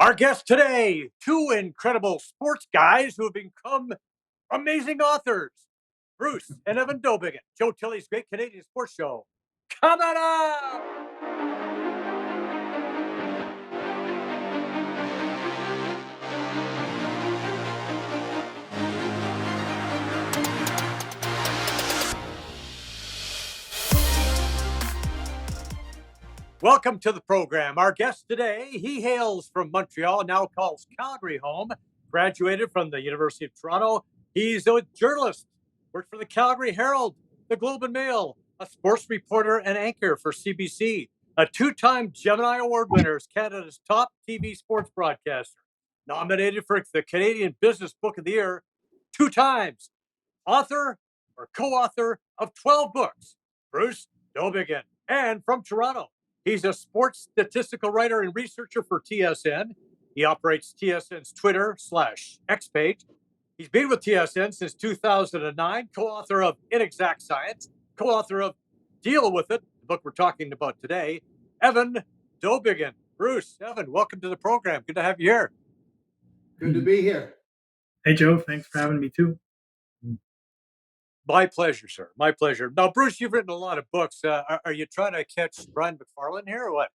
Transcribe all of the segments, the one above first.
Our guests today, two incredible sports guys who have become amazing authors, Bruce and Evan Dowbiggin, Joe Tilley's Great Canadian Sports Show. Coming up! Welcome to the program. Our guest today, he hails from Montreal, now calls Calgary home, graduated from the University of Toronto. He's a journalist, worked for the Calgary Herald, the Globe and Mail, a sports reporter and anchor for CBC, a two-time Gemini Award winner, Canada's top TV sports broadcaster, nominated for the Canadian Business Book of the Year 2 times, author or co-author of 12 books, Bruce Dowbiggin, and from Toronto. He's a sports statistical writer and researcher for TSN. He operates TSN's Twitter/X page. He's been with TSN since 2009, co-author of Inexact Science, co-author of Deal With It, the book we're talking about today, Evan Dowbiggin. Bruce, Evan, welcome to the program. Good to have you here. Good to be here. Hey, Joe. Thanks for having me, too. My pleasure, sir. My pleasure. Now, Bruce, you've written a lot of books. Are you trying to catch Brian McFarlane here or what?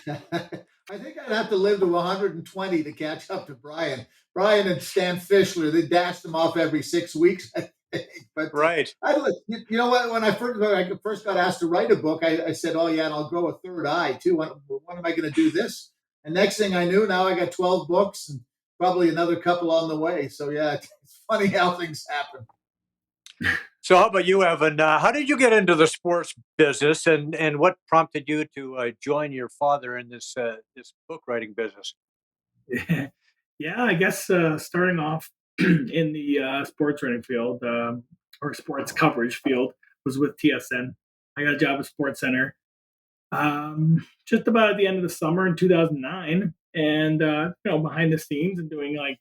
I think I'd have to live to 120 to catch up to Brian. Brian and Stan Fischler, they dashed him off every 6 weeks, I think. But right. You know what? When I first got asked to write a book, I said, oh, yeah, and I'll grow a third eye, too. When am I going to do this? And next thing I knew, now I got 12 books and probably another couple on the way. So, yeah, it's funny how things happen. So how about you, Evan? How did you get into the sports business, and what prompted you to join your father in this book writing business? Yeah, I guess starting off in the sports writing field or sports coverage field was with TSN. I got a job at Sports Center just about at the end of the summer in 2009. And, behind the scenes and doing like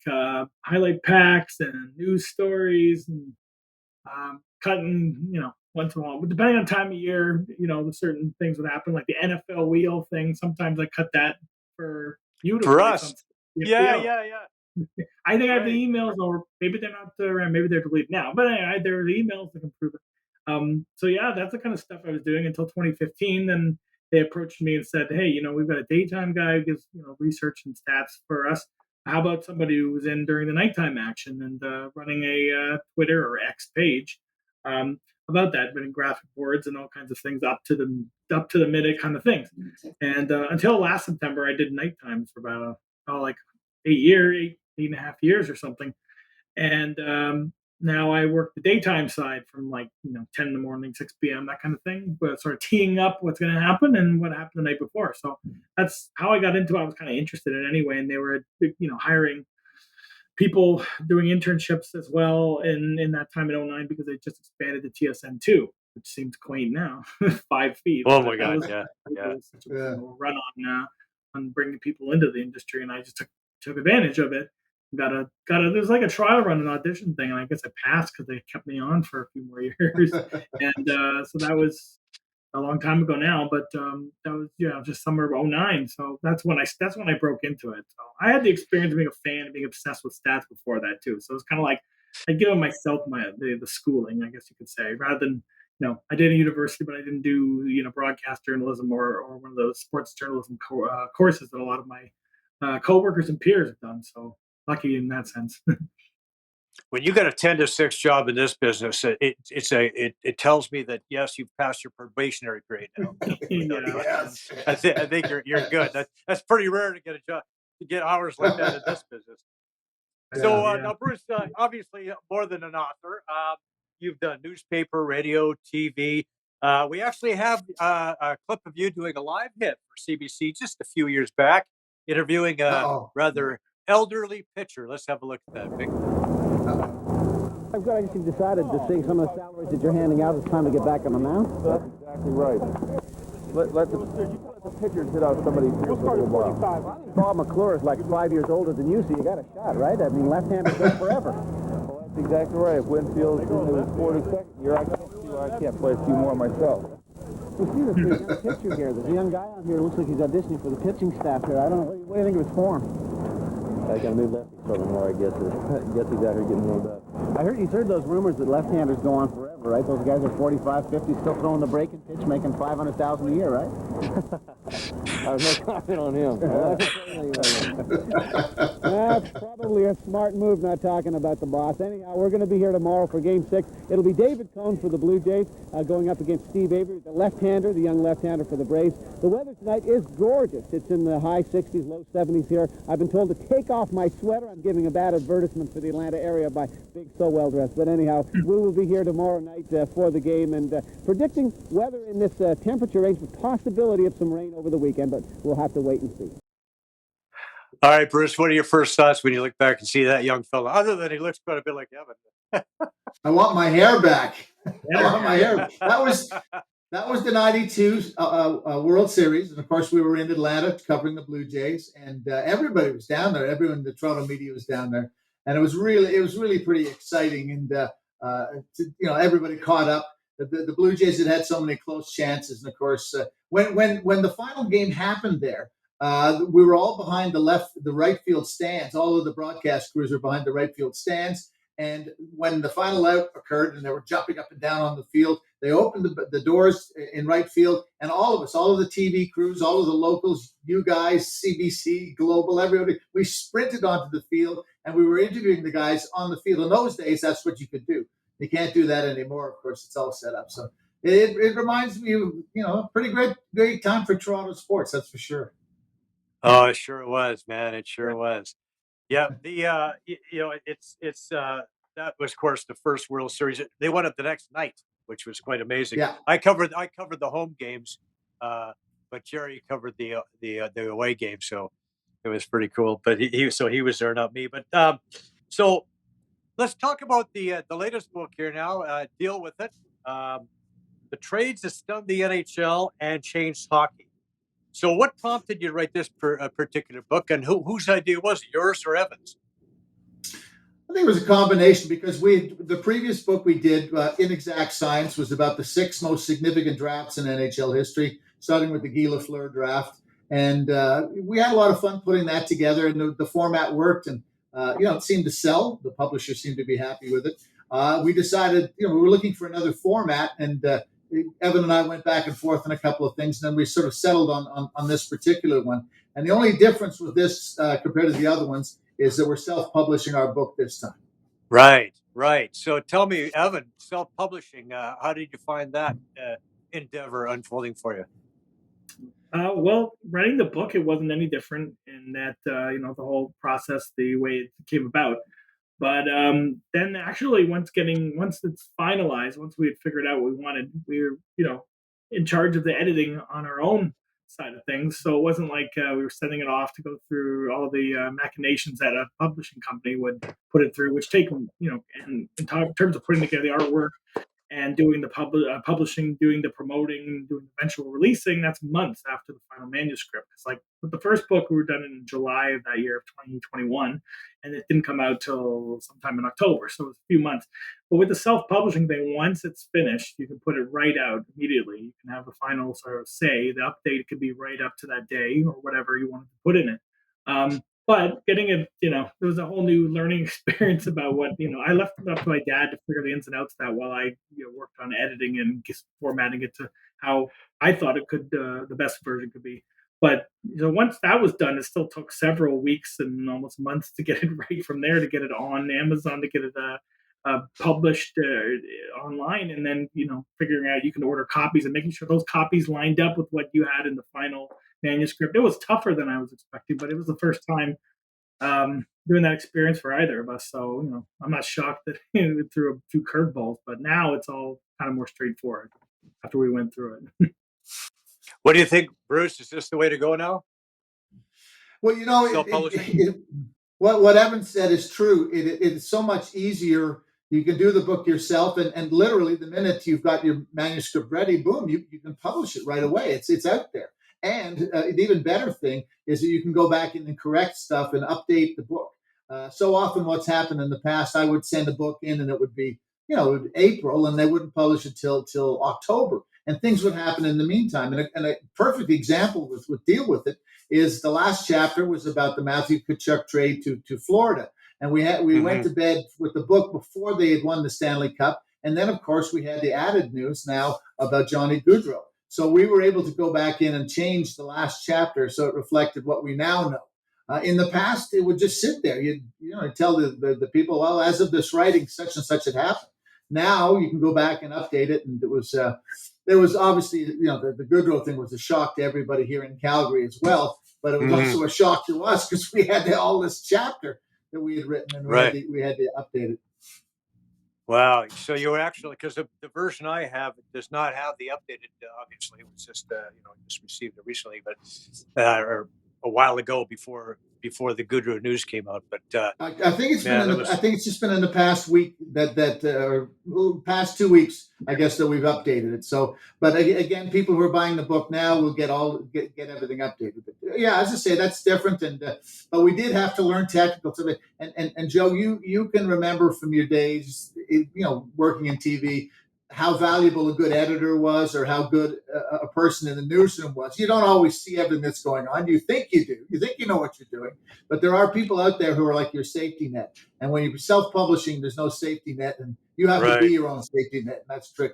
highlight packs and news stories and cutting, once in a while, but depending on time of year, certain things would happen, like the NFL wheel thing. Sometimes I cut that for you to for us. Yeah. I think I have the emails, or maybe they're not around, maybe they're deleted now. But anyway, there are the emails that can prove it. So yeah, that's the kind of stuff I was doing until 2015. Then they approached me and said, "Hey, we've got a daytime guy who gives research and stats for us. How about somebody who was in during the nighttime action and running a Twitter or X page about that, running graphic boards and all kinds of things up to the minute kind of things." And until last September, I did nighttime for about like 8 and a half years or something. And now I work the daytime side from 10 in the morning, 6 p.m., that kind of thing, but sort of teeing up what's going to happen and what happened the night before. So that's how I got into it. I was kind of interested in it anyway, and they were, hiring people doing internships as well in that time in 2009 because they just expanded to TSN2, which seems quaint now, 5 feet. Oh my God, yeah. Such a run on bringing people into the industry, and I just took advantage of it. There's like a trial run and audition thing, and I guess I passed because they kept me on for a few more years. And so that was a long time ago now, but that was just summer of 2009. So that's when I broke into it. So I had the experience of being a fan and being obsessed with stats before that too. So it's kind of like I'd given myself the schooling, I guess you could say, rather than I did a university, but I didn't do broadcast journalism or one of those sports journalism courses that a lot of my coworkers and peers have done. So lucky in that sense. When you got a 10 to 6 job in this business, it tells me that yes, you've passed your probationary period now. Yes. I think you're good. That's pretty rare to get a job, to get hours like that in this business. So now, Bruce, obviously more than an author, you've done newspaper, radio, TV. We actually have a clip of you doing a live hit for CBC just a few years back, interviewing a rather elderly pitcher. Let's have a look at that. I've got actually decided to see some of the salaries that you're handing out. It's time to get back on the mound. That's exactly right. Let the pitchers hit out somebody for a little while. Bob McClure is like 5 years older than you, so you got a shot, right? I mean, left-handers go forever. Well, that's exactly right. If Winfield's into his 42nd year, I can't see why I can't play a few more myself. We see this young pitcher here. There's a young guy out here who looks like he's auditioning for the pitching staff here. I don't know. What do you think of his form? I got a new lefty sort of more, I guess. I guess he's out here getting rolled up. He's heard those rumors that left-handers go on forever, right? Those guys are 45, 50, still throwing the breaking pitch, making $500,000 a year, right? I have no comment on him. That's probably a smart move, not talking about the boss. Anyhow, we're going to be here tomorrow for Game 6. It'll be David Cohn for the Blue Jays going up against Steve Avery, the left-hander, the young left-hander for the Braves. The weather tonight is gorgeous. It's in the high 60s, low 70s here. I've been told to take off my sweater. I'm giving a bad advertisement for the Atlanta area by being so well dressed. But anyhow, we will be here tomorrow night for the game and predicting weather in this temperature range with possibility of some rain over the weekend, but we'll have to wait and see. All right, Bruce, what are your first thoughts when you look back and see that young fella? Other than he looks quite a bit like Evan. I want my hair back. I want my hair. That was the '92 World Series, and of course we were in Atlanta covering the Blue Jays, and everybody was down there. Everyone in the Toronto media was down there, and it was really pretty exciting. And everybody caught up. The Blue Jays had so many close chances, and of course when the final game happened there. We were all behind the right field stands. All of the broadcast crews were behind the right field stands. And when the final out occurred and they were jumping up and down on the field, they opened the doors in right field. And all of us, all of the TV crews, all of the locals, you guys, CBC, Global, everybody, we sprinted onto the field and we were interviewing the guys on the field. In those days, that's what you could do. You can't do that anymore. Of course, it's all set up. So it reminds me of, a pretty great time for Toronto sports. That's for sure. Oh, it sure was, man. It sure was. Yeah, it's that was, of course, the first World Series. They won it the next night, which was quite amazing. Yeah. I covered the home games, but Jerry covered the away game, so it was pretty cool. But he was there, not me. But so let's talk about the latest book here now. Deal with it. The trades that stunned the NHL and changed hockey. So what prompted you to write this particular book, and whose idea was it, yours or Evan's? I think it was a combination because the previous book we did, Inexact Science, was about the 6 most significant drafts in NHL history, starting with the Guy Lafleur draft. And we had a lot of fun putting that together, and the format worked, and it seemed to sell. The publisher seemed to be happy with it. We decided, we were looking for another format, and Evan and I went back and forth on a couple of things, and then we sort of settled on this particular one. And the only difference with this compared to the other ones is that we're self-publishing our book this time. Right. So tell me, Evan, self-publishing, how did you find that endeavor unfolding for you? Well, writing the book, it wasn't any different in that, the whole process, the way it came about. But then actually once it's finalized, once we had figured out what we wanted, we were, in charge of the editing on our own side of things. So it wasn't like we were sending it off to go through all of the machinations that a publishing company would put it through, which take, in terms of putting together the artwork and doing the publishing, doing the promoting, doing the eventual releasing, that's months after the final manuscript. It's like with the first book, we were done in July of that year of 2021, and it didn't come out till sometime in October. So it was a few months. But with the self-publishing thing, once it's finished, you can put it right out immediately. You can have the final sort of say. The update could be right up to that day or whatever you wanted to put in it. But getting it, there was a whole new learning experience about what, I left it up to my dad to figure the ins and outs of that while I worked on editing and formatting it to how I thought it could, the best version could be. But once that was done, it still took several weeks and almost months to get it right from there, to get it on Amazon, to get it published online, and then figuring out you can order copies and making sure those copies lined up with what you had in the final manuscript. It was tougher than I was expecting, but it was the first time doing that experience for either of us. So I'm not shocked that it threw a few curveballs, but now it's all kind of more straightforward after we went through it. What do you think, Bruce? Is this the way to go now? Well, what Evan said is true. It's so much easier. You can do the book yourself, and literally the minute you've got your manuscript ready, boom, you can publish it right away. It's out there. And the even better thing is that you can go back and correct stuff and update the book. So often what's happened in the past, I would send a book in and it would be, April, and they wouldn't publish it till October. and things would happen in the meantime. And a perfect example with deal with it is the last chapter was about the Matthew Tkachuk trade to Florida. And we went to bed with the book before they had won the Stanley Cup. And then, of course, we had the added news now about Johnny Gaudreau. So we were able to go back in and change the last chapter so it reflected what we now know. In the past, it would just sit there. You'd tell the people, well, as of this writing, such and such had happened. Now you can go back and update it. And there was obviously, the Gaudreau thing was a shock to everybody here in Calgary as well. But it was also a shock to us because we had all this chapter that we had written and we had to update it. Wow. So you were actually, because the version I have does not have the updated, obviously. It was just, just received it recently, but or a while ago before the Gaudreau news came out. But I think it's I think it's just been in the past week past 2 weeks, I guess, that we've updated it. So, but again, people who are buying the book now will get everything updated. But yeah, as I say, that's different. And but we did have to learn technical stuff. And Joe, you can remember from your days, working in TV, how valuable a good editor was, or how good a person in the newsroom was. You don't always see everything that's going on. You think you do. You think you know what you're doing. But there are people out there who are like your safety net. And when you're self-publishing, there's no safety net, and you have to be your own safety net. And that's tricky.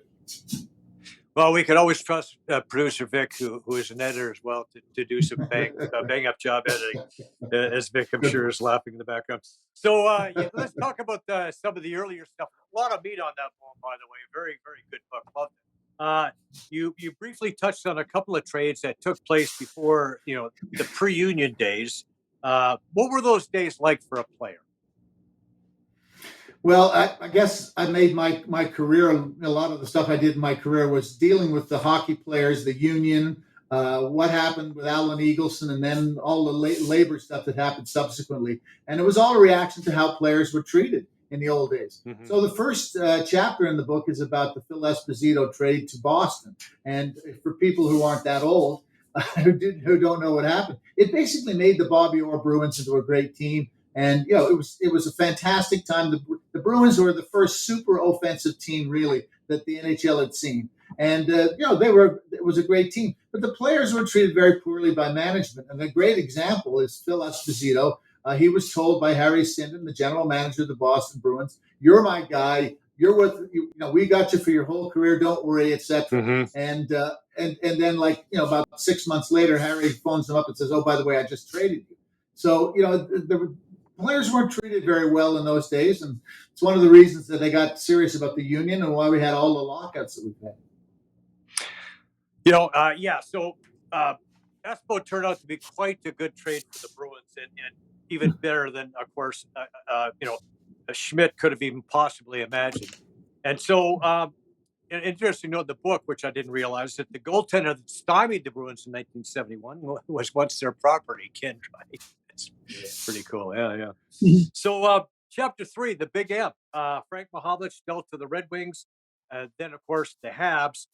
Well, we could always trust producer Vic, who is an editor as well, to do some bang up job editing, as Vic, I'm sure, is laughing in the background. So let's talk about some of the earlier stuff. A lot of meat on that one, by the way. Very, very good book. Loved it. You briefly touched on a couple of trades that took place before, the pre-union days. What were those days like for a player? Well, I guess I made my career, a lot of the stuff I did in my career was dealing with the hockey players, the union, what happened with Alan Eagleson, and then all the labor stuff that happened subsequently. And it was all a reaction to how players were treated in the old days. Mm-hmm. So the first chapter in the book is about the Phil Esposito trade to Boston. And for people who aren't that old, who don't know what happened, it basically made the Bobby Orr Bruins into a great team. And it was a fantastic time. The Bruins were the first super offensive team, really, that the NHL had seen. And it was a great team. But the players were treated very poorly by management. And a great example is Phil Esposito. He was told by Harry Sinden, the general manager of the Boston Bruins, "You're my guy. You're with we got you for your whole career. Don't worry, etc." Mm-hmm. And then about 6 months later, Harry phones him up and says, "Oh, by the way, I just traded you." So the players weren't treated very well in those days, and it's one of the reasons that they got serious about the union and why we had all the lockouts that we've had. So Espo turned out to be quite a good trade for the Bruins, and even better than, of course, Schmidt could have even possibly imagined. And so, an interesting note in the book, which I didn't realize, that the goaltender that stymied the Bruins in 1971 was once their property, Ken. Right? It's pretty cool. Yeah. So, chapter 3, the Big M. Frank Mahovlich dealt to the Red Wings. Then, of course, the Habs.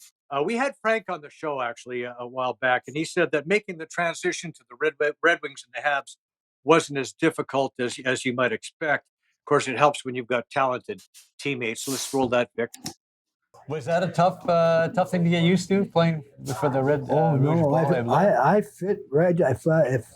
We had Frank on the show, actually, a while back, and he said that making the transition to the Red Wings and the Habs wasn't as difficult as you might expect. Of course, it helps when you've got talented teammates. So let's roll that, Vic. Was that a tough thing to get used to, playing for the Red? No, I fit right. If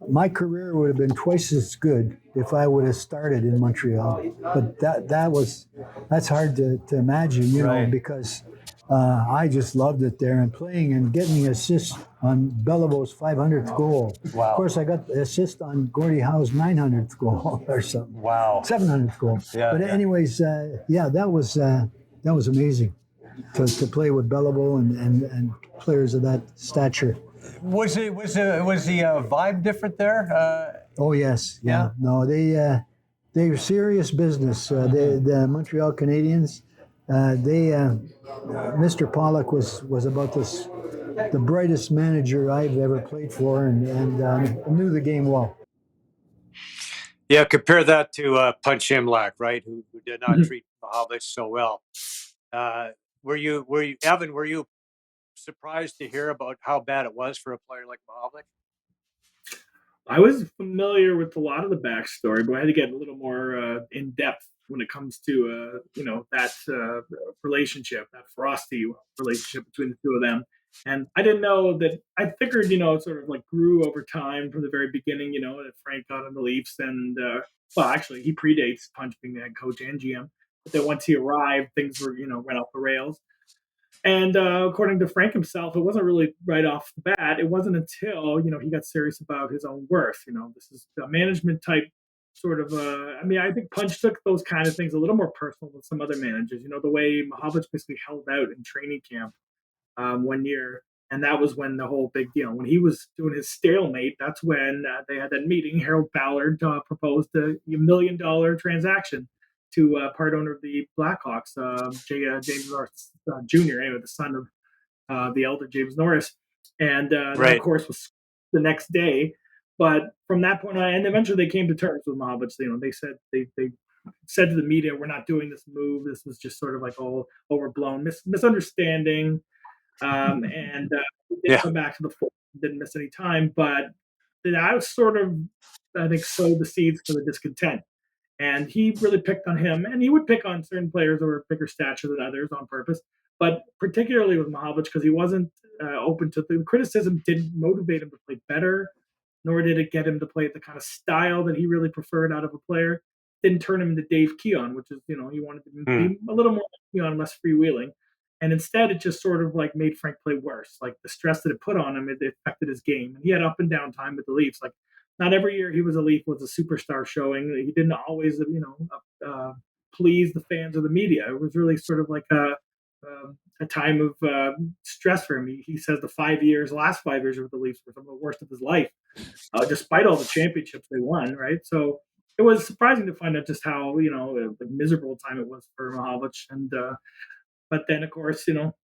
my career would have been twice as good if I would have started in Montreal, but that's hard to imagine, know, because I just loved it there and playing and getting assists on Beliveau's 500th goal. Wow! Of course, I got the assist on Gordie Howe's 900th goal or something. Wow! 700th goal. Yeah. But anyways, that was amazing to play with Beliveau and players of that stature. Was the vibe different there? Oh yes, yeah. No, they were serious business. The Montreal Canadiens. Mr. Pollock was about the brightest manager I've ever played for, and knew the game well. Yeah, compare that to Punch Imlach, right? Who did not treat Mahovlich so well. Were you Evan? Were you surprised to hear about how bad it was for a player like Mahovlich? I was familiar with a lot of the backstory, but I had to get a little more in depth when it comes to that relationship, that frosty relationship between the two of them. And I didn't know that. I figured, it sort of like grew over time from the very beginning. That Frank got on the Leafs, and well, actually, he predates Punch being the head coach and GM. But then once he arrived, things were went off the rails. And according to Frank himself, it wasn't really right off the bat. It wasn't until he got serious about his own worth. This is a management type sort of. I mean, I think Punch took those kind of things a little more personal than some other managers. The way Mahovlich basically held out in training camp 1 year, and that was when the whole big deal. When he was doing his stalemate, that's when they had that meeting. Harold Ballard proposed a $1 million transaction to part owner of the Blackhawks, James Norris Jr., anyway, the son of the elder James Norris. And that, of course, was the next day. But from that point on, and eventually they came to terms with Mahovlich. They said they said to the media, "We're not doing this move. This was just sort of like all overblown misunderstanding." And didn't come back to the fold. Didn't miss any time. But that was sort of, I think, sowed the seeds for the discontent. And he really picked on him, and he would pick on certain players that were bigger stature than others on purpose. But particularly with Mahovlich, because he wasn't open to the criticism, didn't motivate him to play better, nor did it get him to play the kind of style that he really preferred out of a player. Didn't turn him into Dave Keon, which is, he wanted to be a little more like Keon, less freewheeling. And instead, it just sort of like made Frank play worse. Like the stress that it put on him, it affected his game. And he had up and down time with the Leafs. Like not every year he was a Leaf was a superstar showing. He didn't always, please the fans or the media. It was really sort of like a time of stress for him. He says the last 5 years with the Leafs were some of the worst of his life, despite all the championships they won, right? So it was surprising to find out just how, miserable time it was for Mahovlich. And but then, of course,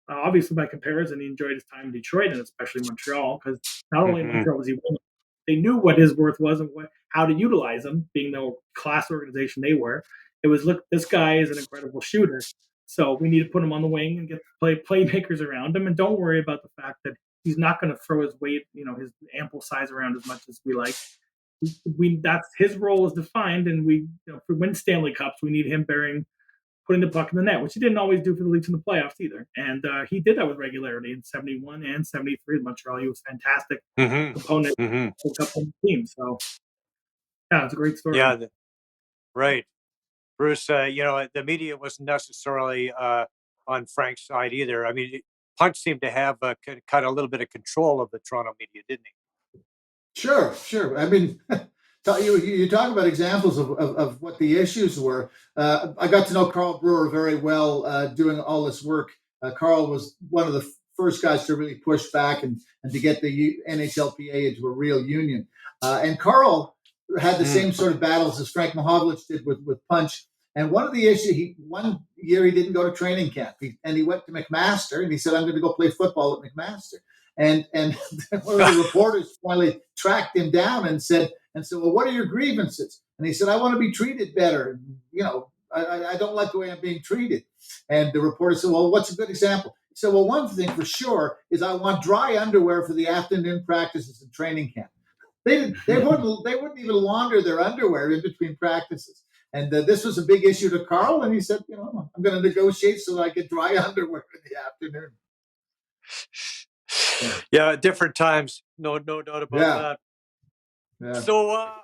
obviously by comparison, he enjoyed his time in Detroit and especially Montreal, because not only in Montreal was he winning, they knew what his worth was and how to utilize him, being the class organization they were. It was, look, this guy is an incredible shooter, so we need to put him on the wing and get playmakers around him, and don't worry about the fact that he's not going to throw his weight, his ample size around as much as we like. That's his role is defined, and we, if we win Stanley Cups, we need him putting the puck in the net, which he didn't always do for the Leafs in the playoffs either. And he did that with regularity in 71 and 73 in Montreal. He was a fantastic component of a couple of teams. So, yeah, it's a great story. Yeah, right. Bruce, the media wasn't necessarily on Frank's side either. I mean, Punch seemed to have cut a little bit of control of the Toronto media, didn't he? Sure. I mean, you talk about examples of what the issues were. I got to know Carl Brewer very well doing all this work. Carl was one of the first guys to really push back and to get the NHLPA into a real union. And Carl had the same sort of battles as Frank Mahovlich did with Punch. And one of the issues, one year he didn't go to training camp, and he went to McMaster, and he said, "I'm going to go play football at McMaster." And one of the reporters finally tracked him down and said, "Well, what are your grievances?" And he said, "I want to be treated better. I don't like the way I'm being treated." And the reporter said, "Well, what's a good example?" He said, "Well, one thing for sure is I want dry underwear for the afternoon practices and training camp." They wouldn't even launder their underwear in between practices. And this was a big issue to Carl. And he said, "I'm going to negotiate so that I get dry underwear in the afternoon." Yeah, different times. No doubt about that. Yeah. So,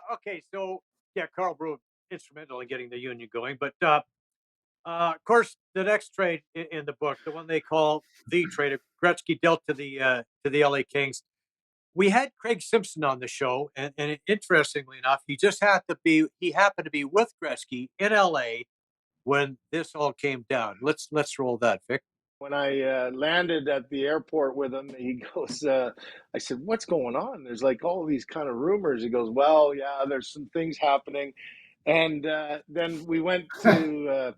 Carl Brewer instrumental in getting the union going. But, of course, the next trade in the book, the one they call the trade, Gretzky dealt to the LA Kings. We had Craig Simpson on the show, and interestingly enough, he happened to be with Gretzky in LA when this all came down. Let's roll that, Vic. When I landed at the airport with him, he goes, I said, "What's going on? There's like all these kind of rumors." He goes, "Well, yeah, there's some things happening." And then we went to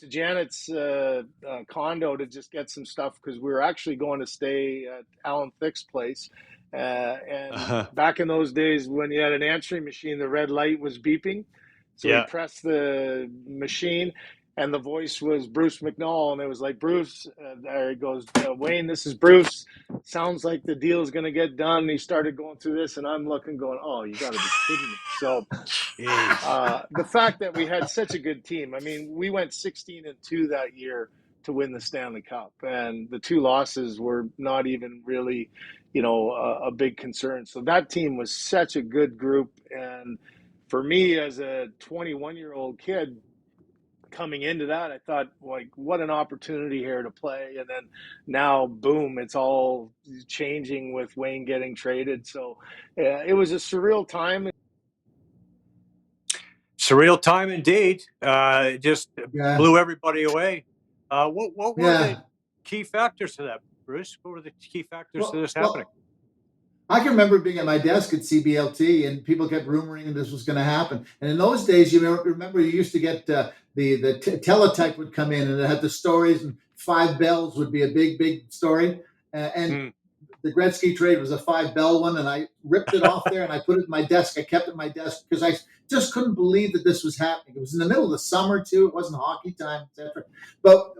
Janet's condo to just get some stuff, because we were actually going to stay at Alan Thicke's place. And back in those days, when you had an answering machine, the red light was beeping. So we pressed the machine. and the voice was Bruce McNall, and it was like, Bruce, there he goes, Wayne, this is Bruce. Sounds like the deal is going to get done. And he started going through this, and I'm looking, going, oh, you got to be kidding me. So the fact that we had such a good team, I mean, we went 16-2 that year to win the Stanley Cup, and the 2 losses were not even really, a big concern. So that team was such a good group, and for me as a 21-year-old kid, coming into that, I thought, like, what an opportunity here to play. And then now, boom, it's all changing with Wayne getting traded. So it was a surreal time. Surreal time indeed. Just Yeah. blew everybody away. What were Yeah. the key factors to that, Bruce? What were the key factors to this Well, happening? I can remember being at my desk at CBLT, and people kept rumoring this was going to happen. And in those days, you remember you used to get the teletype would come in, and it had the stories, and 5 bells would be a big story. And the Gretzky trade was a 5-bell one, and I ripped it off there and I put it in my desk. I kept it in my desk because I just couldn't believe that this was happening. It was in the middle of the summer too. It wasn't hockey time, etc. But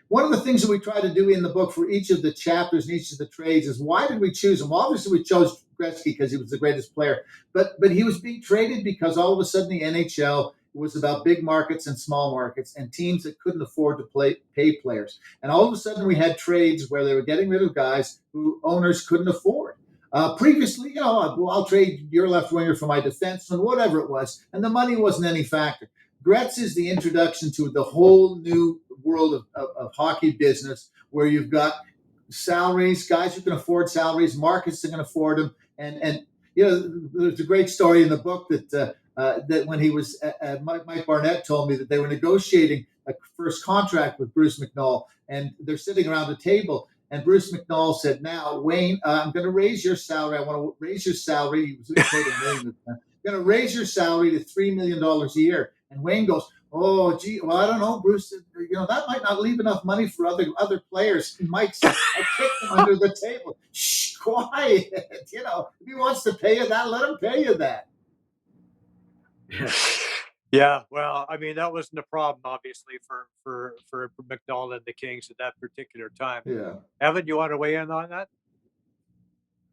one of the things that we try to do in the book for each of the chapters and each of the trades is, why did we choose him? Well, obviously we chose Gretzky because he was the greatest player, but he was being traded because all of a sudden the NHL was about big markets and small markets and teams that couldn't afford to pay players. And all of a sudden we had trades where they were getting rid of guys who owners couldn't afford. Previously, I'll trade your left winger for my defenseman, whatever it was, and the money wasn't any factor. Gretz is the introduction to the whole new world of hockey business, where you've got salaries, guys who can afford salaries, markets that can afford them, and there's a great story in the book that when he was Mike Barnett told me that they were negotiating a first contract with Bruce McNall, and they're sitting around a table. And Bruce McNall said, "Now, Wayne, I'm going to raise your salary. I want to raise your salary." He was paid $1 million. I'm going to raise your salary to $3 million a year. And Wayne goes, "Oh, gee, well, I don't know, Bruce. That might not leave enough money for other players." And Mike said, "I kicked him under the table. Shh, quiet. If he wants to pay you that, let him pay you that." Yeah, well, I mean, that wasn't a problem, obviously, for McNall and the Kings at that particular time. Yeah. Evan, you want to weigh in on that?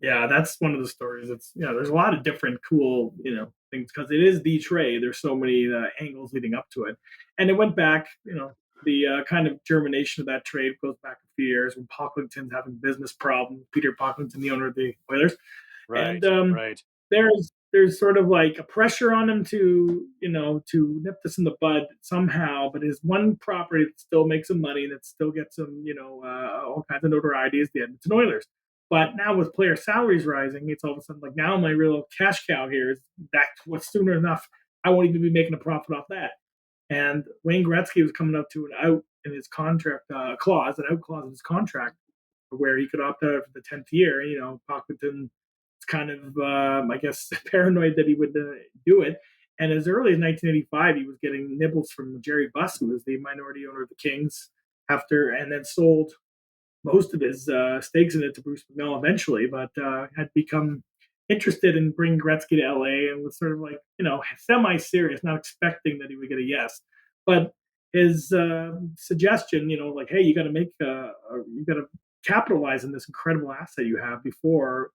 Yeah, that's one of the stories. It's there's a lot of different cool things, because it is the trade. There's so many angles leading up to it, and it went back. The kind of germination of that trade goes back a few years when Pocklington's having business problems. Peter Pocklington, the owner of the Oilers, Right, and right. there's sort of like a pressure on him to nip this in the bud somehow. But his one property that still makes him money, that still gets him all kinds of notoriety, is the Edmonton Oilers. But now with player salaries rising, it's all of a sudden like, now my real cash cow here is that. What's soon enough, I won't even be making a profit off that. And Wayne Gretzky was coming up to an out in his contract clause, an out clause in his contract, where he could opt out for the 10th year. Pocklington is kind of, I guess, paranoid that he would do it. And as early as 1985, he was getting nibbles from Jerry Buss, who was the minority owner of the Kings, and then sold most of his stakes in it to Bruce McNall eventually, but had become interested in bringing Gretzky to LA, and was sort of like, semi-serious, not expecting that he would get a yes. But his suggestion, like, hey, you got to capitalize on this incredible asset you have before,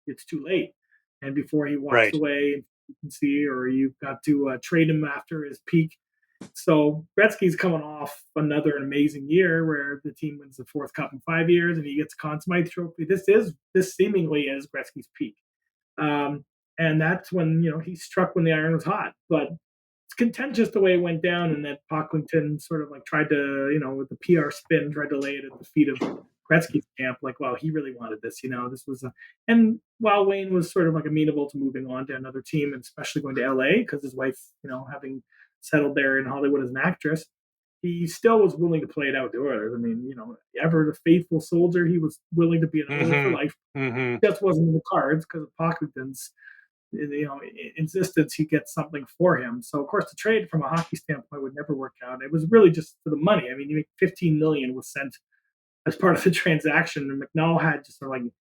it's too late. And before he walks away, you can see, or you've got to trade him after his peak. So Gretzky's coming off another amazing year where the team wins the 4th cup in 5 years, and he gets a Conn Smythe Trophy. This seemingly is Gretzky's peak, and that's when he struck when the iron was hot. But it's contentious the way it went down, and that Pocklington sort of like tried to with the PR spin, tried to lay it at the feet of Gretzky's camp, like, well, he really wanted this. This was and while Wayne was sort of like amenable to moving on to another team, and especially going to LA because his wife, having settled there in Hollywood as an actress, he still was willing to play it out to Oilers. I mean, ever the faithful soldier, he was willing to be an Oiler for life. Mm-hmm. Just wasn't in the cards because of Pocklington's, insistence he gets something for him. So of course the trade from a hockey standpoint would never work out. It was really just for the money. I mean, you make $15 million was sent as part of the transaction, and McNall had just sort of like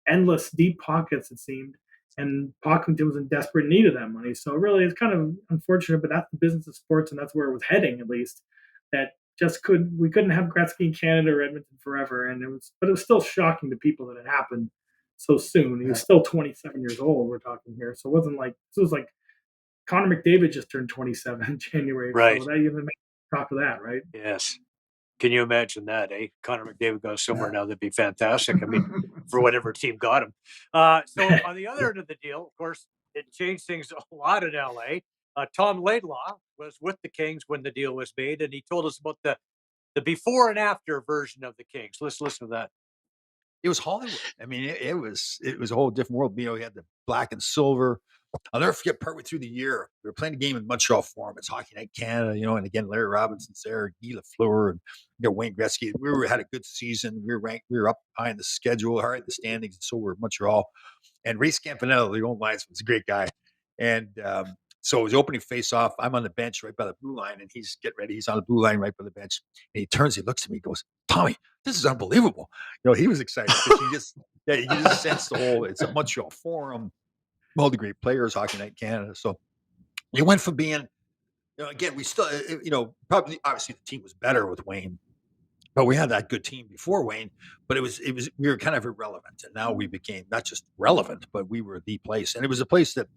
endless deep pockets, it seemed. And Pocklington was in desperate need of that money. So really, it's kind of unfortunate, but that's the business of sports, and that's where it was heading, at least. that we couldn't have Gretzky in Canada or Edmonton forever, and it was still shocking to people that it happened so soon. He was still 27 years old. We're talking here, so it was like Connor McDavid just turned 27 in January, Right. so that even makes top of that, right? Yes. Can you imagine that, eh? Connor McDavid goes somewhere now, that'd be fantastic. I mean, for whatever team got him. So on the other end of the deal, of course, it changed things a lot in LA. Tom Laidlaw was with the Kings when the deal was made, and he told us about the before and after version of the Kings. Let's listen to that. It was Hollywood. I mean, it was a whole different world. You know, you had the black and silver. I'll never forget partway through the year, we were playing a game in Montreal Forum. It's Hockey Night Canada, you know, and again, Larry Robinson's there, Guy Lafleur, and Wayne Gretzky. Had a good season. We were ranked, we were up high in the schedule, high in the standings, and so were Montreal. And Ray Scampanello, the old linesman, was a great guy. And so it was opening face-off. I'm on the bench right by the blue line, and he's getting ready. He's on the blue line right by the bench. And he turns, he looks at me, he goes, "Tommy, this is unbelievable." You know, he was excited because you just sense the whole, it's a Montreal Forum, all the great players, Hockey Night Canada. So it went from being, you know, again, we still, you know, probably obviously the team was better with Wayne, but we had that good team before Wayne, but it was we were kind of irrelevant. And now we became not just relevant, but we were the place. And it was a place that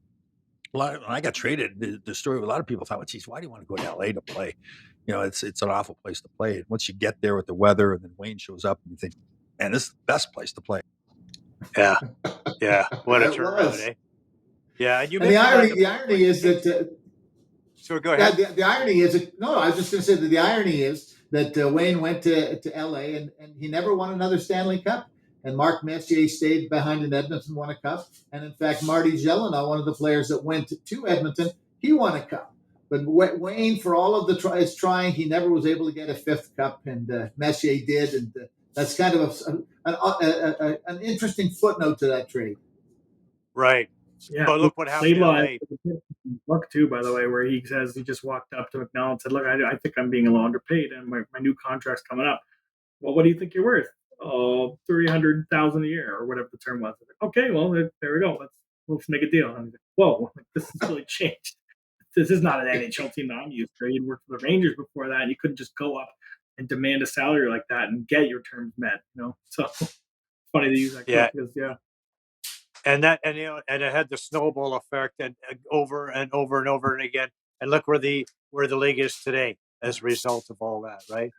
when I got traded, the story of a lot of people thought, well, geez, why do you want to go to LA to play? You know, it's an awful place to play. And once you get there with the weather and then Wayne shows up and you think, man, this is the best place to play. Yeah. Yeah. What a turnaround, eh? Yeah. And the irony is that. So go ahead. The irony is, no, I was just going to say that the irony is that Wayne went to LA and he never won another Stanley Cup. And Mark Messier stayed behind in Edmonton, won a cup. And in fact, Marty Gelinas, one of the players that went to Edmonton, he won a cup. But Wayne, for all of his trying, he never was able to get a fifth cup, and Messier did. And that's kind of an interesting footnote to that trade. Right. Yeah. But look what happened. Book too, by the way, where he says he just walked up to McNall and said, "Look, I think I'm being a little underpaid, and my new contract's coming up. Well, what do you think you're worth? Oh, $300,000 a year, or whatever the term was." Like, okay, well, there we go. Let's make a deal. And I'm like, whoa, this has really changed. This is not an NHL team that I'm used to. You'd worked for the Rangers before that, and you couldn't just go up and demand a salary like that and get your terms met. You know, so funny to use that. Yeah. Because, yeah. And it had the snowball effect, and over and over and over and again. And look where the league is today as a result of all that, right?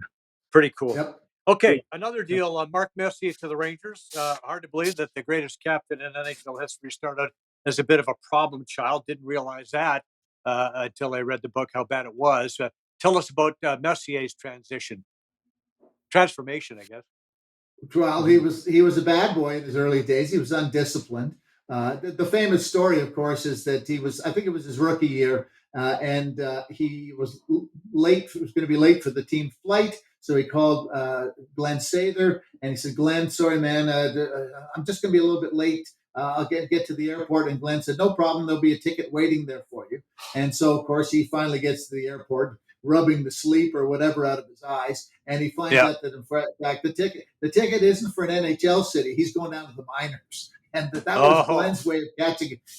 Pretty cool. Yep. Okay, another deal. Mark Messier to the Rangers. Hard to believe that the greatest captain in NHL history started as a bit of a problem child. Didn't realize that until I read the book, how bad it was. Tell us about Messier's transformation, I guess. Well, he was a bad boy in his early days. He was undisciplined. The famous story, of course, is that I think it was his rookie year, and he was late. He was going to be late for the team flight. So he called Glenn Sather, and he said, "Glenn, sorry, man, I'm just going to be a little bit late. I'll get to the airport." And Glenn said, "No problem. There'll be a ticket waiting there for you." And so, of course, he finally gets to the airport, rubbing the sleep or whatever out of his eyes, and he finds out that in fact the ticket isn't for an NHL city. He's going down to the minors, and that was Glenn's way of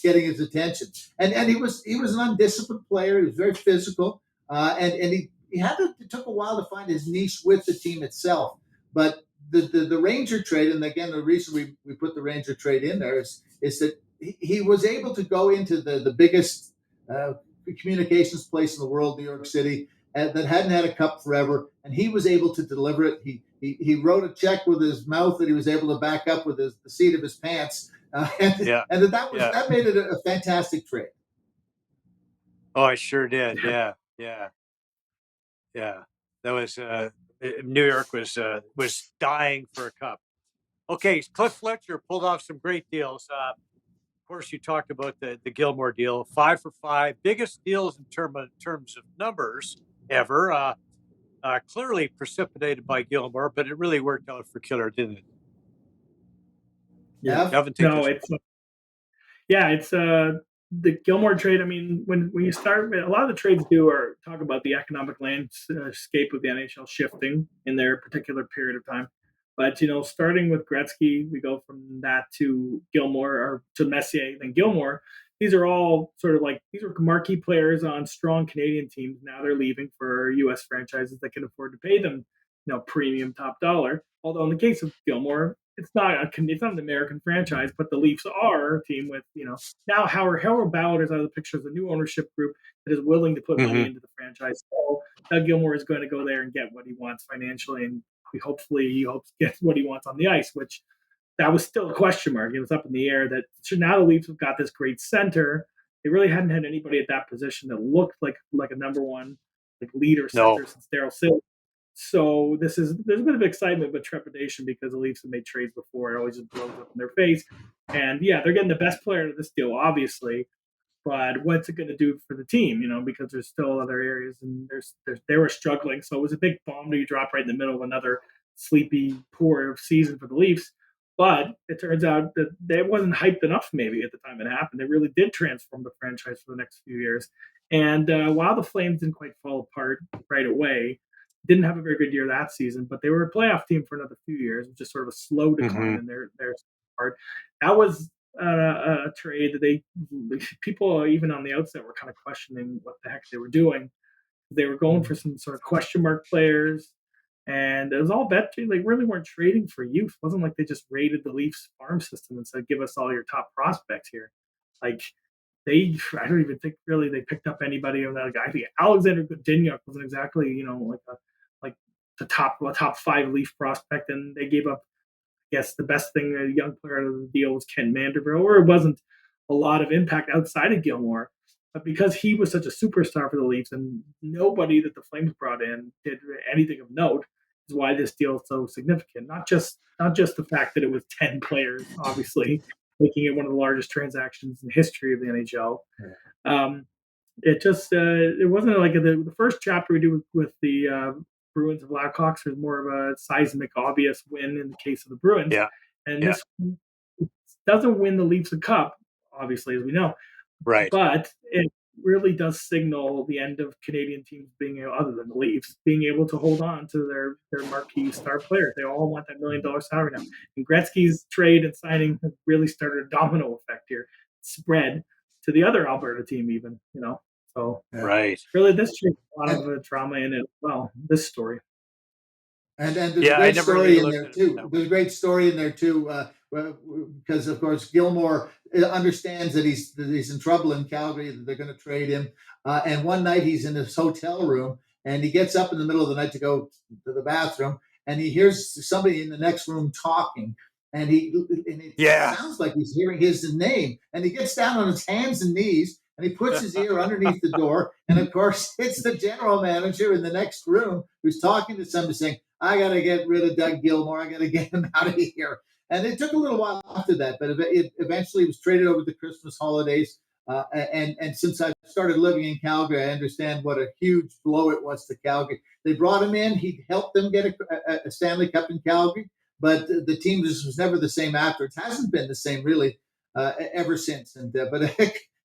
getting his attention. And he was an undisciplined player. He was very physical, and he it took a while to find his niche with the team itself. But the Ranger trade, and again, the reason we put the Ranger trade in there is that he was able to go into the biggest communications place in the world, New York City, that hadn't had a cup forever, and he was able to deliver it. He wrote a check with his mouth that he was able to back up with the seat of his pants, and that made it a fantastic trade. Oh, I sure did. Yeah. That was New York was dying for a cup. Okay, Cliff Fletcher pulled off some great deals. Of course, you talked about the Gilmore deal, 5 for 5, biggest deals in terms of numbers ever. Clearly precipitated by Gilmore, but it really worked out for Killer, didn't it? Yeah. It's the Gilmore trade. I mean, when you start, a lot of the trades talk about the economic landscape of the NHL shifting in their particular period of time. But, starting with Gretzky, we go from that to Gilmore, or to Messier, then Gilmore. these are all sort of like these are marquee players on strong Canadian teams. Now they're leaving for U.S. franchises that can afford to pay them, premium top dollar. Although in the case of Gilmore, it's not an American franchise, but the Leafs are a team with now Howard Ballard is out of the picture as a new ownership group that is willing to put money into the franchise. So Doug Gilmore is going to go there and get what he wants financially, and he hopes get what he wants on the ice, which that was still a question mark. It was up in the air that now the Leafs have got this great center. They really hadn't had anybody at that position that looked like a number one leader center since Daryl Silver. So there's a bit of excitement but trepidation because the Leafs have made trades before. It always just blows up in their face. And yeah, they're getting the best player of this deal, obviously. But what's it going to do for the team? Because there's still other areas and they were struggling. So it was a big bomb to drop right in the middle of another sleepy, poor season for the Leafs. But it turns out that it wasn't hyped enough maybe at the time it happened. It really did transform the franchise for the next few years. And while the Flames didn't quite fall apart right away, didn't have a very good year that season, but they were a playoff team for another few years, just sort of a slow decline in their part. That was a trade that people even on the outset were kind of questioning what the heck they were doing. They were going for some sort of question mark players. And it was all bet. They really weren't trading for youth. It wasn't like they just raided the Leafs farm system and said, give us all your top prospects here. I don't even think really they picked up anybody on that guy. I think Alexander Godinuk wasn't exactly, like the top 5 Leaf prospect. And they gave up, I guess, the best thing, a young player out of the deal was Ken Manderville, where it wasn't a lot of impact outside of Gilmore. But because he was such a superstar for the Leafs and nobody that the Flames brought in did anything of note, is why this deal is so significant. Not just the fact that it was 10 players, obviously, making it one of the largest transactions in the history of the NHL. It wasn't like the first chapter we do with the Bruins and Blackhawks was more of a seismic, obvious win in the case of the Bruins. Yeah. And this doesn't win the Leafs a cup, obviously, as we know. Right. But it really does signal the end of Canadian teams other than the Leafs, being able to hold on to their marquee star players. They all want that $1 million salary now. And Gretzky's trade and signing has really started a domino effect here, spread to the other Alberta team even, So right. Really, this has a lot of drama in it as well, this story. And there's a great story in there too. There's a great story in there too, because of course Gilmore understands that he's in trouble in Calgary, that they're going to trade him. And one night he's in his hotel room and he gets up in the middle of the night to go to the bathroom, and he hears somebody in the next room talking, and it sounds like he's hearing his name, and he gets down on his hands and knees. And he puts his ear underneath the door. And of course, it's the general manager in the next room who's talking to somebody saying, I got to get rid of Doug Gilmore. I got to get him out of here. And it took a little while after that, but it eventually was traded over the Christmas holidays. And since I started living in Calgary, I understand what a huge blow it was to Calgary. They brought him in. He helped them get a Stanley Cup in Calgary. But the team was never the same after. It hasn't been the same, really, ever since. But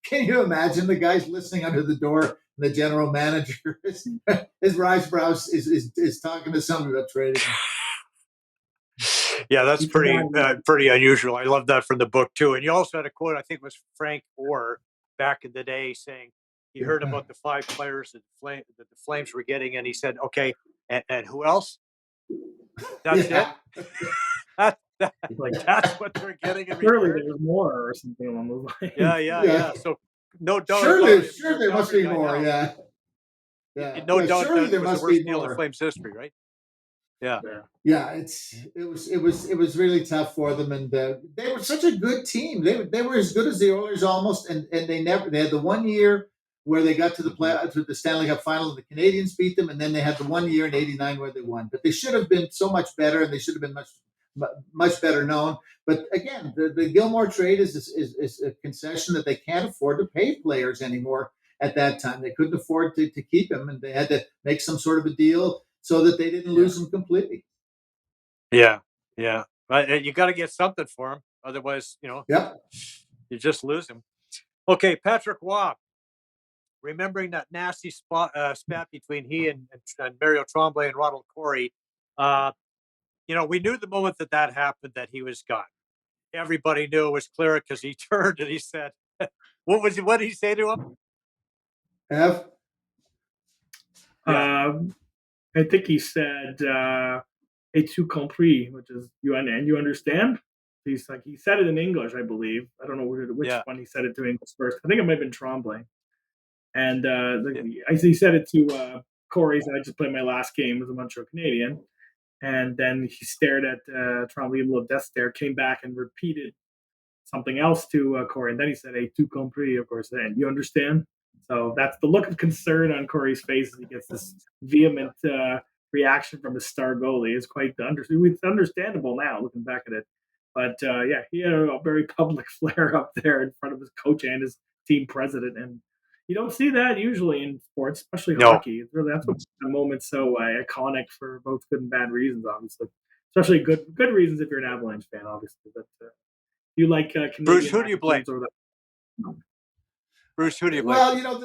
can you imagine the guys listening under the door? And the general manager, his eyebrows is talking to somebody about trading. Yeah, that's pretty unusual. I love that from the book too. And you also had a quote, I think it was Frank Orr back in the day, saying he heard about the 5 players that the Flames were getting, and he said, "Okay, and who else? That's it." That's what they're getting. Surely there was more or something along those lines. Yeah. So no doubt. Sure, there must be more. Yeah. No doubt. Surely there must be deal more. in Flames history, right? Yeah. It was really tough for them, and they were such a good team. They were as good as the Oilers almost, and they had the 1 year where they got to the Stanley Cup final, and the Canadiens beat them, and then they had the 1 year in '89 where they won. But they should have been so much better, and they should have been much better known. But again, the Gilmore trade is a concession that they can't afford to pay players anymore. At that time, they couldn't afford to keep him, and they had to make some sort of a deal so that they didn't lose him completely. Yeah. You got to get something for him, otherwise, you just lose him. Okay, Patrick Waugh. Remembering that nasty spat between he and Mario Tremblay and Ronald Corey, we knew the moment that happened that he was gone. Everybody knew it was clear because he turned and he said, What did he say to him? F. Yeah. I think he said, "Et tu compris," which is you understand. He's like he said it in English, I believe. I don't know which one he said it to English first. I think it might have been Tremblay, and he said it to Corey's. I just played my last game with a Montreal Canadian, and then he stared at Tremblay, a little death stare, came back and repeated something else to Corey, and then he said, "Hey, tu compris," of course, and you understand. So that's the look of concern on Corey's face as he gets this vehement reaction from his star goalie. It's it's understandable now looking back at it, but yeah, he had a very public flare up there in front of his coach and his team president, and you don't see that usually in sports, especially hockey. That's what makes the moment so iconic for both good and bad reasons, obviously. Especially good reasons if you're an Avalanche fan, obviously, but. You like Canadian Bruce, who do you blame? Bruce, who do you blame? Well,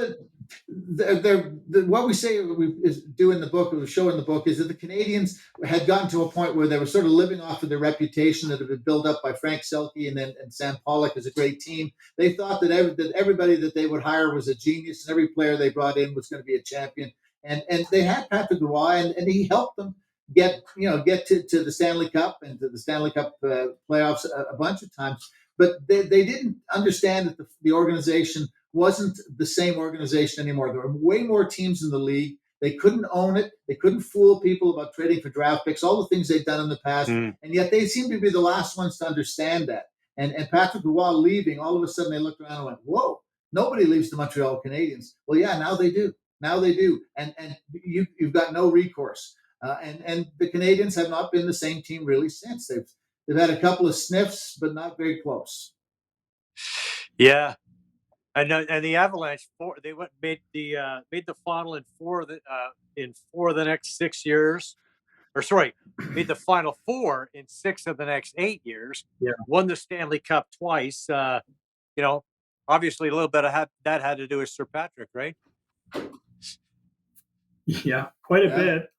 what we say is do in the book, or we show in the book, is that the Canadiens had gotten to a point where they were sort of living off of their reputation that had been built up by Frank Selke and Sam Pollock as a great team. They thought that everybody that they would hire was a genius, and every player they brought in was going to be a champion. And they had Patrick Roy, and he helped them get to the Stanley Cup and to the Stanley Cup playoffs a bunch of times. But they didn't understand that the organization wasn't the same organization anymore. There were way more teams in the league. They couldn't own it. They couldn't fool people about trading for draft picks, all the things they'd done in the past. And yet they seemed to be the last ones to understand that. And Patrick Roy leaving, all of a sudden they looked around and went, whoa, nobody leaves the Montreal Canadiens. Well, yeah, now they do. And you've got no recourse. And the Canadiens have not been the same team really since. They've had a couple of sniffs, but not very close. Yeah. And the Avalanche made the final in four of the next 6 years, or sorry, made the final four in 6 of the next 8 years. Yeah, won the Stanley Cup twice. Obviously a little bit of that had to do with Sir Patrick, right? Yeah, quite a bit.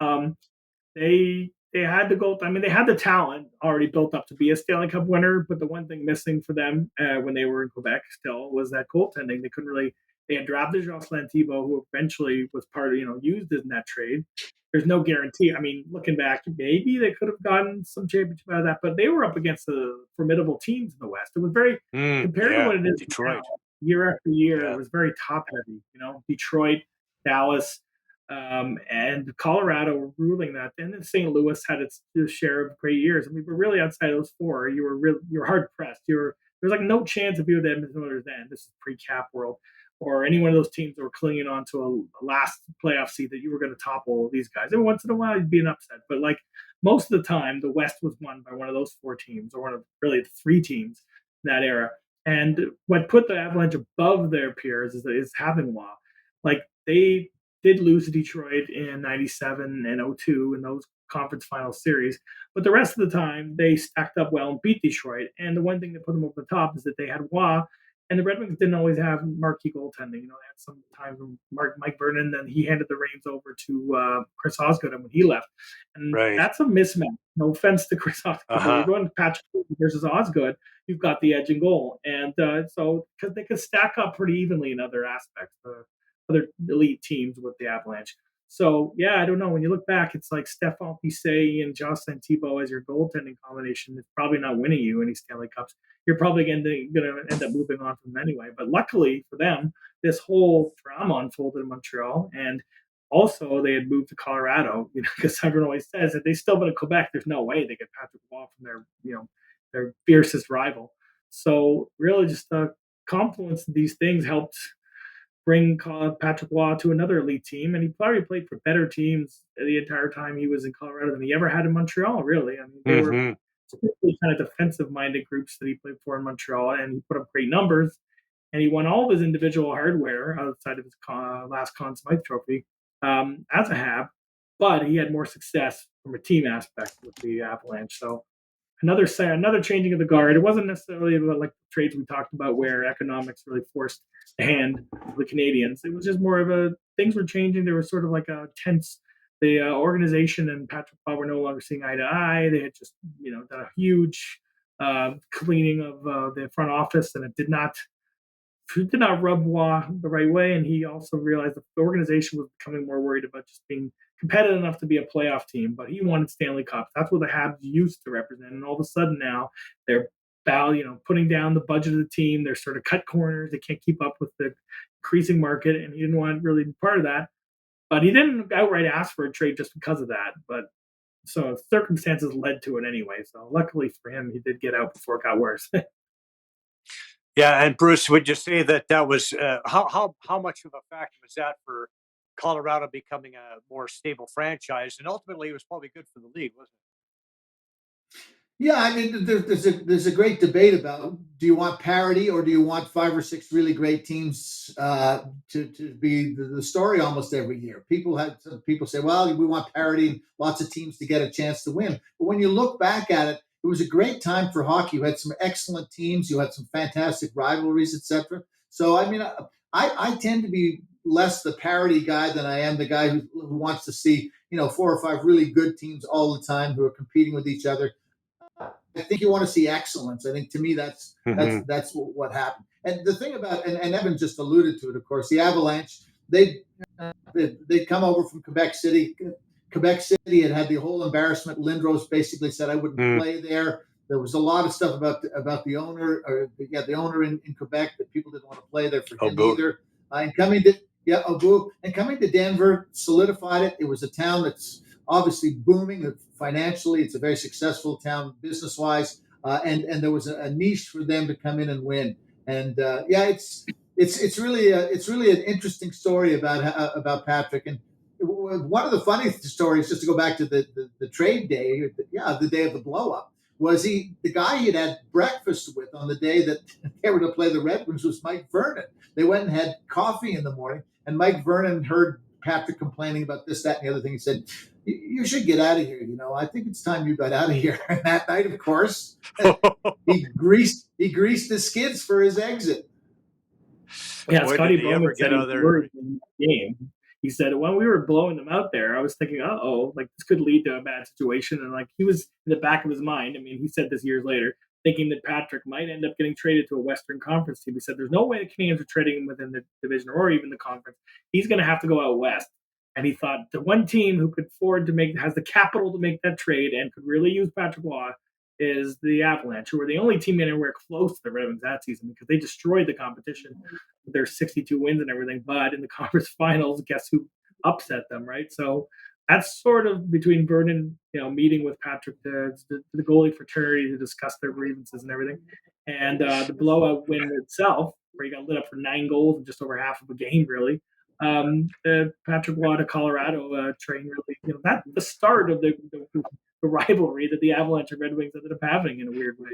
They had the goal. I mean, they had the talent already built up to be a Stanley Cup winner, but the one thing missing for them when they were in Quebec still was that goaltending. They couldn't really. They had drafted Jocelyn Thibault, who eventually was part of used in that trade. There's no guarantee. I mean, looking back, maybe they could have gotten some championship out of that, but they were up against the formidable teams in the West. It was very compared to what it is Detroit now, year after year. It was very top heavy. Detroit, Dallas. And Colorado were ruling that. And then St. Louis had its share of great years. I mean, but really outside of those four, you were hard pressed. There's like no chance of you the Edmonton Oilers then. This is pre-cap world, or any one of those teams that were clinging on to a last playoff seed that you were going to topple these guys. Every once in a while, you'd be an upset, but like most of the time, the West was won by one of those 4 teams, or one of really the 3 teams in that era. And what put the Avalanche above their peers is having Waugh. Like they did lose to Detroit in 97 and 02 in those conference final series. But the rest of the time, they stacked up well and beat Detroit. And the one thing that put them over the top is that they had Waugh, and the Red Wings didn't always have marquee goaltending. They had some times when Mike Vernon, then he handed the reins over to Chris Osgood when he left. And that's a mismatch. No offense to Chris Osgood. You're going to Patrick versus Osgood, you've got the edge in goal. And so because they could stack up pretty evenly in other aspects. Other elite teams with the Avalanche. So, yeah, I don't know. When you look back, it's like Stephane Bissé and Jocelyn Thibault as your goaltending combination is probably not winning you any Stanley Cups. You're probably going to end up moving on from them anyway. But luckily for them, this whole drama unfolded in Montreal. And also they had moved to Colorado, because everyone always says that they still been in Quebec. There's no way they get Patrick Waugh from their fiercest rival. So really just the confluence of these things helped bring Patrick Waugh to another elite team, and he probably played for better teams the entire time he was in Colorado than he ever had in Montreal, really. I mean, they were typically kind of defensive-minded groups that he played for in Montreal, and he put up great numbers, and he won all of his individual hardware outside of his last Conn Smythe Trophy as a Hab, but he had more success from a team aspect with the Avalanche. So another changing of the guard. It wasn't necessarily about like the trades we talked about where economics really forced the hand of the Canadiens. It was just more of things were changing. There was sort of like a tense. The organization and Patrick Waugh were no longer seeing eye to eye. They had just done a huge cleaning of the front office, and it did not did not rub Waugh the right way, and he also realized that the organization was becoming more worried about just being competitive enough to be a playoff team, but he wanted Stanley Cups. That's what the Habs used to represent, and all of a sudden now they're putting down the budget of the team. They're sort of cut corners. They can't keep up with the increasing market, and he didn't want to really be part of that. But he didn't outright ask for a trade just because of that. But so circumstances led to it anyway. So luckily for him, he did get out before it got worse. Yeah, and Bruce, would you say that was how much of a factor was that for Colorado becoming a more stable franchise, and ultimately it was probably good for the league, wasn't Yeah, I mean, there's a great debate about, do you want parity or do you want 5 or 6 really great teams to be the story almost every year? Some people say, well, we want parity and lots of teams to get a chance to win. But when you look back at it, it was a great time for hockey. You had some excellent teams, you had some fantastic rivalries, etc. So, I mean, I tend to be less the parity guy than I am the guy who wants to see 4 or 5 really good teams all the time who are competing with each other. I think you want to see excellence. I think to me that's what happened. And the thing about and Evan just alluded to it, of course, the Avalanche, they'd come over from Quebec City. Quebec City had the whole embarrassment. Lindros basically said I wouldn't play there. There was a lot of stuff about the owner, the owner in Quebec, that people didn't want to play there for him either. And coming to Denver solidified it. It was a town that's obviously booming financially. It's a very successful town business-wise, and there was a niche for them to come in and win. And it's really an interesting story about Patrick. And one of the funny stories, just to go back to the trade day, the day of the blow-up, was the guy he'd had breakfast with on the day that they were to play the Red Wings was Mike Vernon. They went and had coffee in the morning, and Mike Vernon heard Patrick complaining about this, that, and the other thing. He said, you should get out of here. I think it's time you got out of here. And that night, of course, he greased his skids for his exit. Yeah, Scotty Bowman said he worried in the game. He said, when we were blowing them out there, I was thinking, this could lead to a bad situation. And he was in the back of his mind. I mean, he said this years later, thinking that Patrick might end up getting traded to a Western Conference team. He said, there's no way the Canadiens are trading him within the division or even the conference. He's going to have to go out west. And he thought the one team who could afford has the capital to make that trade and could really use Patrick Waugh is the Avalanche, who were the only team anywhere close to the Red Wings that season because they destroyed the competition with their 62 wins and everything. But in the conference finals, guess who upset them, right? So that's sort of between Vernon, meeting with Patrick, the goalie fraternity to discuss their grievances and everything, and the blowout win itself, where he got lit up for 9 goals in just over half of a game, really. The Patrick Waugh to Colorado train, really, that's the start of the rivalry that the Avalanche and Red Wings ended up having in a weird way.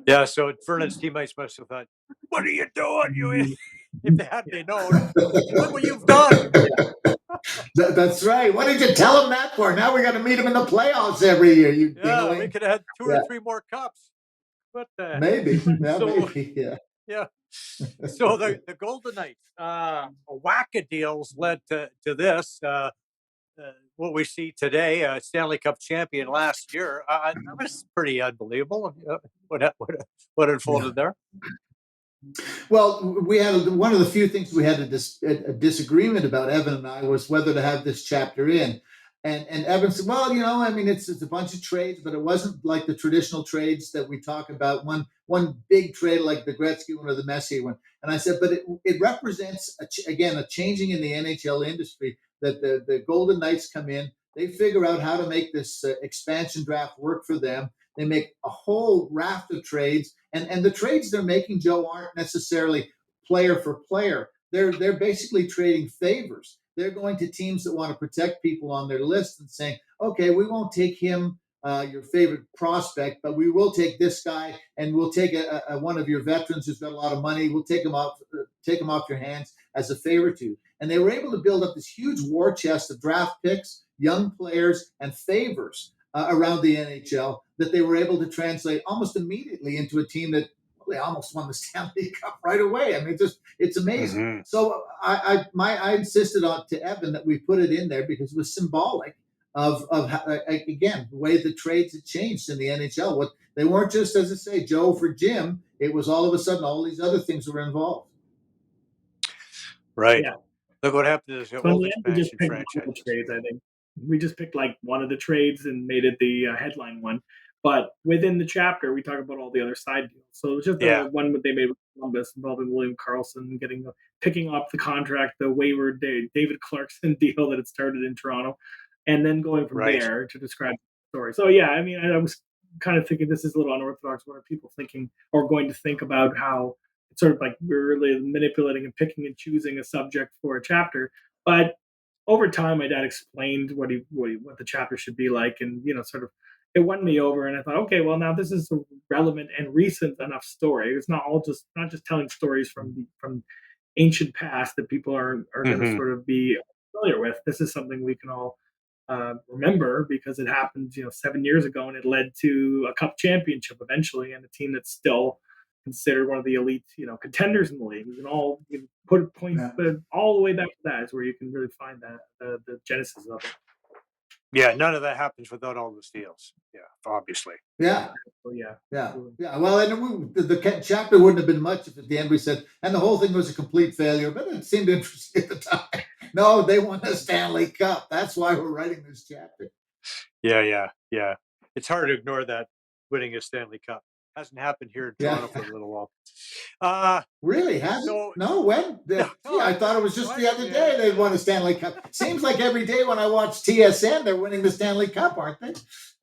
Yeah, so Vernon's teammates must have thought, "What are you doing? If they hadn't known, look what you've done." That's right. What did you tell him that for? Now we got to meet him in the playoffs every year. We could have had 2 or 3 more cups. But maybe. Yeah. Yeah. So the Golden Knights, a whack of deals led to this. What we see today, Stanley Cup champion last year. That was pretty unbelievable. What unfolded there? Well, we had one of the few things we had a disagreement about, Evan and I, was whether to have this chapter in. And Evan said, well, it's a bunch of trades, but it wasn't like the traditional trades that we talk about. One big trade like the Gretzky one or the Messier one. And I said, but it represents, a changing in the NHL industry, that the Golden Knights come in, they figure out how to make this expansion draft work for them. They make a whole raft of trades, and the trades they're making, Joe, aren't necessarily player for player. They're basically trading favors. They're going to teams that want to protect people on their list and saying, okay, we won't take him, your favorite prospect, but we will take this guy, and we'll take one of your veterans who's got a lot of money. We'll take him off your hands as a favor to you. And they were able to build up this huge war chest of draft picks, young players, and favors around the NHL that they were able to translate almost immediately into a team that they almost won the Stanley Cup right away. I mean, it's amazing. Mm-hmm. So I insisted to Evan that we put it in there because it was symbolic again, the way the trades had changed in the NHL. What they weren't just, as I say, Joe for Jim. It was all of a sudden all these other things were involved. Right. Yeah. Look what happened to the So in old the end, we just expansion picked one of the franchises. trades. I think we just picked like one of the trades and made it the headline one. But within the chapter, we talk about all the other side deals. So it was just Yeah. the one that they made with Columbus involving William Karlsson picking up the contract, the wayward David Clarkson deal that had started in Toronto, and then going from Right. there to describe the story. So yeah, I mean, I was kind of thinking this is a little unorthodox. What are people thinking or going to think about how it's sort of like we're really manipulating and picking and choosing a subject for a chapter, but over time, my dad explained what the chapter should be like, and sort of it won me over. And I thought, okay, well now this is a relevant and recent enough story. It's not just telling stories from ancient past that people are going to sort of be familiar with. This is something we can all remember because it happened 7 years ago, and it led to a cup championship eventually, and a team that's still considered one of the elite, contenders in the league. We can all put points, but all the way back to that is where you can really find that the genesis of it. Yeah, none of that happens without all those deals. Yeah, obviously. Yeah. So yeah. Yeah. Well, and the chapter wouldn't have been much if at the end we said, and the whole thing was a complete failure, but it seemed interesting at the time. No, they won the Stanley Cup. That's why we're writing this chapter. Yeah. It's hard to ignore that winning a Stanley Cup. Hasn't happened here in Toronto for a little while. Really? Hasn't? No, when? I thought it was just the other day they won a Stanley Cup. Seems like every day when I watch TSN, they're winning the Stanley Cup, aren't they?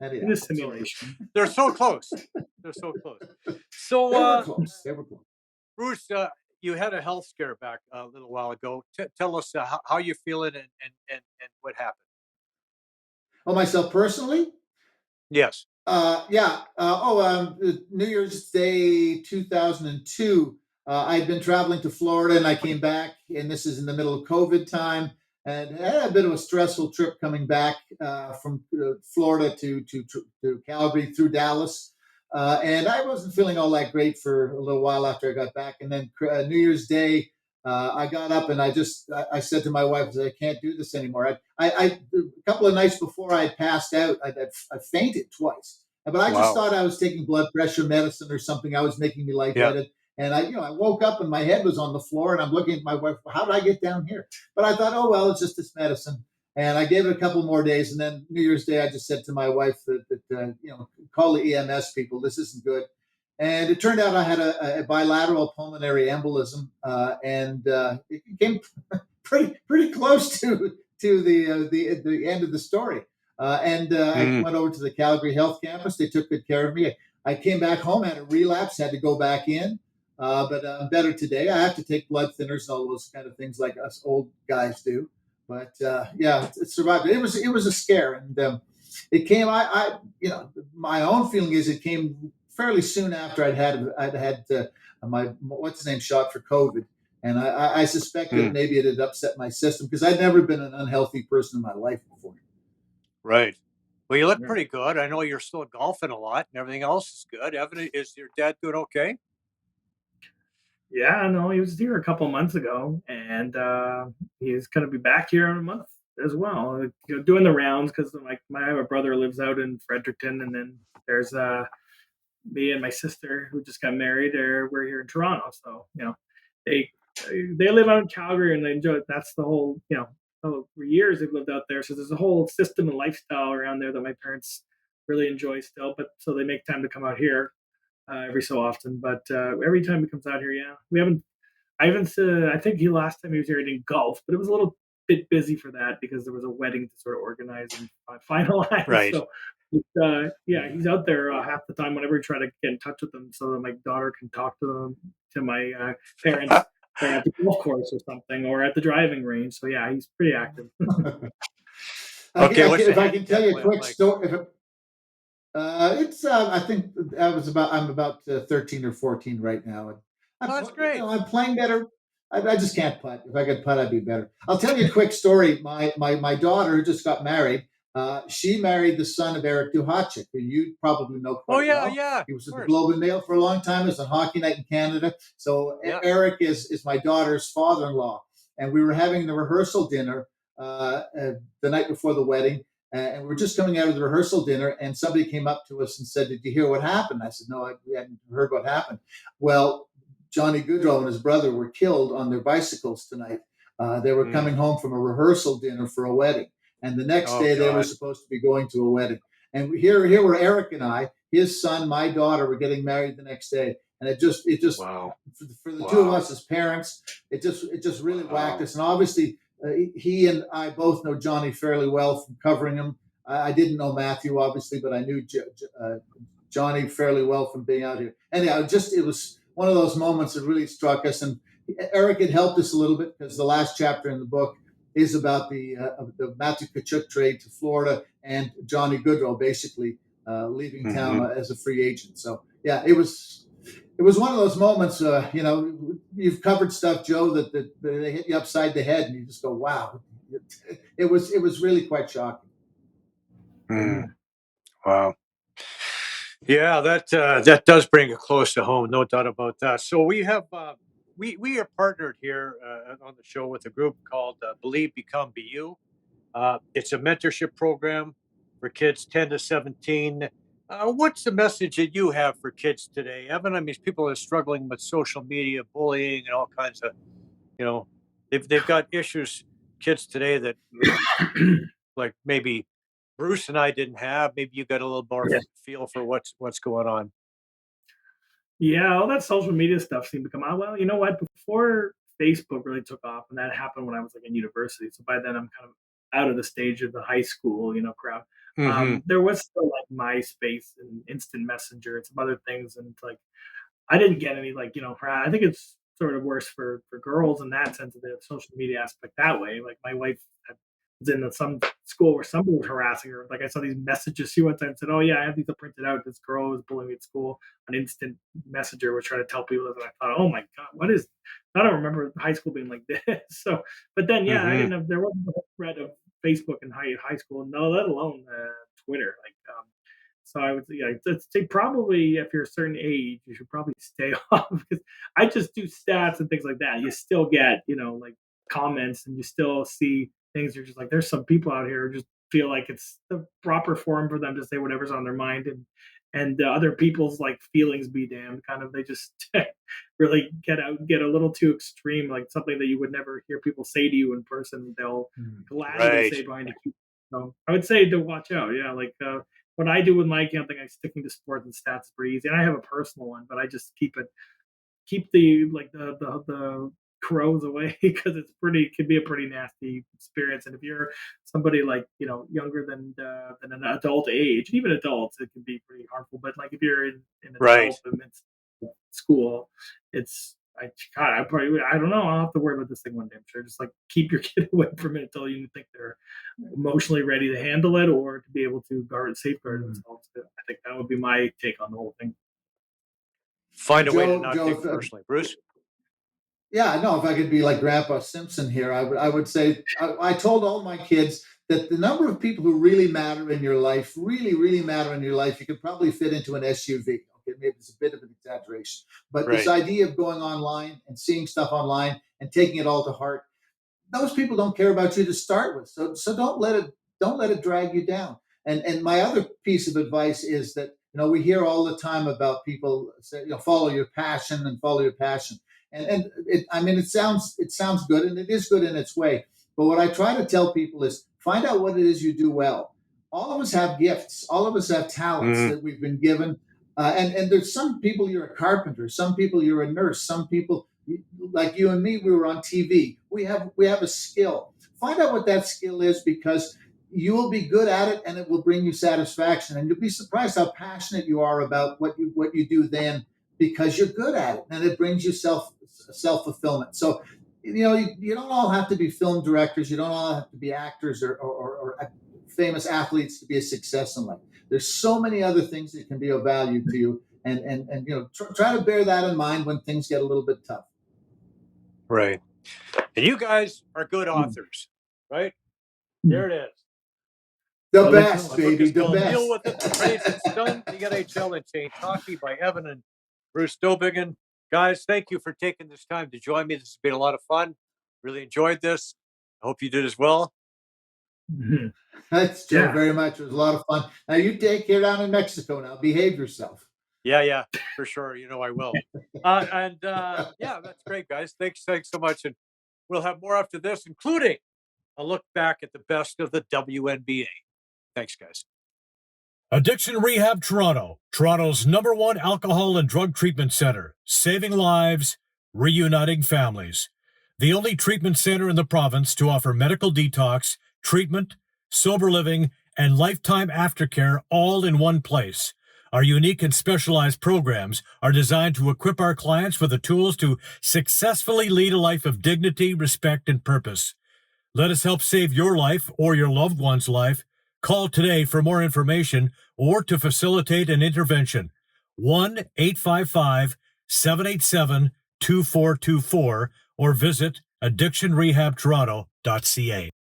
In a simulation. They're so close. So they were close. Bruce, you had a health scare back a little while ago. Tell us how you feeling and what happened. Oh, myself personally? Yes. New Year's Day 2002. I'd been traveling to Florida and I came back, and this is in the middle of COVID time, and had a bit of a stressful trip coming back from Florida to Calgary through Dallas. And I wasn't feeling all that great for a little while after I got back. And then New Year's Day, I got up and I said to my wife, I can't do this anymore. A couple of nights before I had passed out, I fainted twice. But I just thought I was taking blood pressure medicine or something. I was making me lightheaded. Yeah. And I woke up and my head was on the floor, and I'm looking at my wife, how did I get down here? But I thought, oh, well, it's just this medicine. And I gave it a couple more days. And then New Year's Day, I just said to my wife that call the EMS people. This isn't good. And it turned out I had a bilateral pulmonary embolism, and it came pretty close to the end of the story. I went over to the Calgary Health Campus. They took good care of me. I came back home, had a relapse, had to go back in, but I'm better today. I have to take blood thinners and all those kind of things like us old guys do. But it survived. It was a scare, and it came. My own feeling is it came fairly soon after I'd had my what's his name shot for COVID, and I suspect that maybe it had upset my system because I'd never been an unhealthy person in my life before. Right. Well, you look pretty good. I know you're still golfing a lot, and everything else is good. Evan, is your dad doing okay? Yeah, no, he was here a couple months ago, and he's going to be back here in a month as well. Doing the rounds because my brother lives out in Fredericton, and then there's me and my sister who just got married. We're here in Toronto, so they live out in Calgary and they enjoy it. That's the whole for years they've lived out there. So there's a whole system and lifestyle around there that my parents really enjoy still. But so they make time to come out here every so often. But every time he comes out here, I think last time he was here he didn't golf, but it was a little bit busy for that because there was a wedding to sort of organize and finalize. Right. So he's out there half the time whenever we try to get in touch with him so that my daughter can talk to my parents. They're at the golf course or something, or at the driving range. So yeah, he's pretty active. If I can tell you a quick story, I think I'm about 13 or 14 right now. That's great. I'm playing better. I just can't putt. If I could putt, I'd be better. I'll tell you a quick story. My daughter who just got married. She married the son of Eric Duhacek, who you probably know quite well. Yeah. He was at the Globe and Mail for a long time. He was on Hockey Night in Canada. So Eric is my daughter's father-in-law. And we were having the rehearsal dinner the night before the wedding. and we're just coming out of the rehearsal dinner, and somebody came up to us and said, "Did you hear what happened?" I said, "No, we hadn't heard what happened." Well, Johnny Goodrow and his brother were killed on their bicycles tonight. They were coming home from a rehearsal dinner for a wedding, and the next day they were supposed to be going to a wedding. And here were Eric and I, his son, my daughter, were getting married the next day, and it just for the two of us as parents, it just really whacked us. And obviously, he and I both know Johnny fairly well from covering him. I didn't know Matthew, obviously, but I knew Johnny fairly well from being out here. Anyhow, it was one of those moments that really struck us. And Eric had helped us a little bit because the last chapter in the book is about the Matthew Tkachuk trade to Florida and Johnny Goodrow basically leaving town as a free agent. So yeah, it was one of those moments. You've covered stuff, Joe, that they hit you upside the head, and you just go, "Wow!" It was really quite shocking. Wow. Yeah, that does bring it close to home, no doubt about that. So we have we are partnered here on the show with a group called Believe, Become, Be You. It's a mentorship program for kids 10 to 17. What's the message that you have for kids today, Evan? I mean, people are struggling with social media, bullying, and all kinds of, they've got issues, kids today that like maybe Bruce and I didn't have. Maybe you got a little more feel for what's going on. Yeah, all that social media stuff seemed to come out. Well, you know what? Before Facebook really took off, and that happened when I was like in university. So by then I'm kind of out of the stage of the high school, crowd. There was still like MySpace and Instant Messenger and some other things, and like I didn't get any I think it's sort of worse for girls in that sense of the social media aspect that way. Like my wife was in some school where somebody was harassing her. Like I saw these messages. She went and said, "Oh yeah, I have these printed out. This girl was bullying me at school." An instant messenger was trying to tell people this, and I thought, "Oh my god, what is?" I don't remember high school being like this. So, but then I didn't have. There wasn't a threat of Facebook in high school, no, let alone Twitter. So I would say probably if you're a certain age, you should probably stay off because I just do stats and things like that. You still get, like comments and you still see things. You're just like, there's some people out here who just feel like it's the proper form for them to say whatever's on their mind and other people's like feelings be damned. Kind of, they just really get a little too extreme, like something that you would never hear people say to you in person. They'll gladly say behind a. So I would say to watch out. Yeah, what I do with my account, I'm sticking to sports and stats is pretty easy. And I have a personal one, but I just keep the crows away because can be a pretty nasty experience. And if you're somebody younger than an adult age, even adults, it can be pretty harmful. But like if you're in an adult school, I don't know. I'll have to worry about this thing one day. I'm sure. Just keep your kid away from it until you think they're emotionally ready to handle it or to be able to safeguard themselves. I think that would be my take on the whole thing. Find a way to not take it personally, Bruce. Yeah, no. If I could be like Grandpa Simpson here, I would say I told all my kids that the number of people who really matter in your life, really matter in your life, you could probably fit into an SUV. Maybe it's a bit of an exaggeration, but this idea of going online and seeing stuff online and taking it all to heart, those people don't care about you to start with. So don't let it drag you down. And my other piece of advice is that, we hear all the time about people say, follow your passion and follow your passion. And it sounds good and it is good in its way. But what I try to tell people is find out what it is you do well. All of us have gifts. All of us have talents that we've been given. And there's some people you're a carpenter, some people you're a nurse, some people like you and me, we were on TV. We have a skill. Find out what that skill is because you will be good at it and it will bring you satisfaction. And you'll be surprised how passionate you are about what you do then because you're good at it and it brings you self-fulfillment. So, you don't all have to be film directors. You don't all have to be actors or famous athletes to be a success in life. There's so many other things that can be of value to you, and try to bear that in mind when things get a little bit tough. Right, and you guys are good authors, right? There it is. The best, baby, the best. Deal with it. The praise it's done. The NHL and Change Hockey by Evan and Bruce Dowbiggin. Guys, thank you for taking this time to join me. This has been a lot of fun. Really enjoyed this. I hope you did as well. That's Joe very much. It was a lot of fun. Now you take care down in Mexico now. Behave yourself. Yeah, for sure. You know I will. Yeah, that's great, guys. Thanks so much. And we'll have more after this, including a look back at the best of the WNBA. Thanks, guys. Addiction Rehab Toronto, Toronto's #1 alcohol and drug treatment center, saving lives, reuniting families. The only treatment center in the province to offer medical detox, treatment, sober living, and lifetime aftercare all in one place. Our unique and specialized programs are designed to equip our clients with the tools to successfully lead a life of dignity, respect, and purpose. Let us help save your life or your loved one's life. Call today for more information or to facilitate an intervention. 1-855-787-2424 or visit addictionrehabtoronto.ca.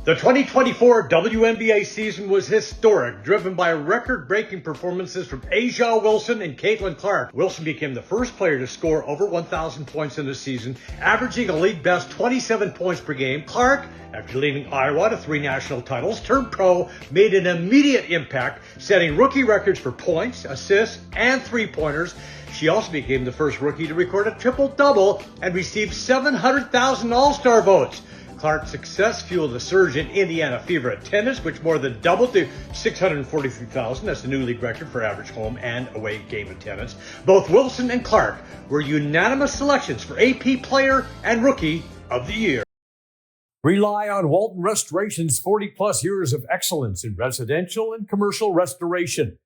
The 2024 WNBA season was historic, driven by record-breaking performances from Asia Wilson and Caitlin Clark. Wilson became the first player to score over 1,000 points in the season, averaging a league-best 27 points per game. Clark, after leading Iowa to 3 national titles, turned pro, made an immediate impact, setting rookie records for points, assists, and three-pointers. She also became the first rookie to record a triple-double and received 700,000 All-Star votes. Clark's success fueled a surge in Indiana Fever attendance, which more than doubled to 643,000. That's the new league record for average home and away game attendance. Both Wilson and Clark were unanimous selections for AP Player and Rookie of the Year. Rely on Walton Restoration's 40-plus years of excellence in residential and commercial restoration.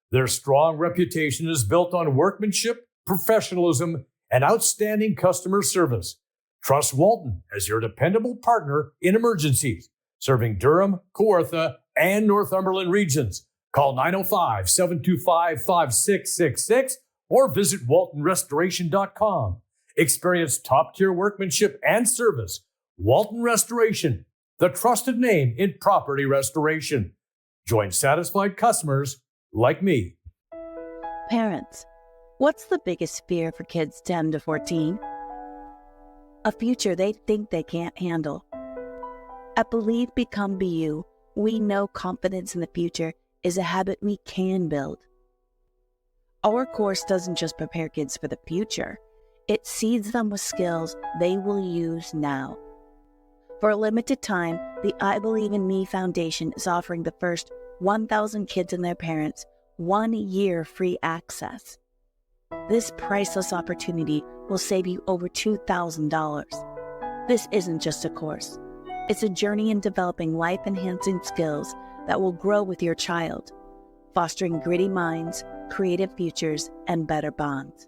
Their strong reputation is built on workmanship, professionalism, and outstanding customer service. Trust Walton as your dependable partner in emergencies, serving Durham, Kawartha, and Northumberland regions. Call 905-725-5666 or visit waltonrestoration.com. Experience top-tier workmanship and service. Walton Restoration, the trusted name in property restoration. Join satisfied customers like me. Parents, what's the biggest fear for kids 10 to 14? A future they think they can't handle. At Believe, Become, Be You, we know confidence in the future is a habit we can build. Our course doesn't just prepare kids for the future, it seeds them with skills they will use now. For a limited time, the I Believe in Me Foundation is offering the first 1,000 kids and their parents 1 year free access. This priceless opportunity will save you over $2,000. This isn't just a course. It's a journey in developing life-enhancing skills that will grow with your child, fostering gritty minds, creative futures, and better bonds.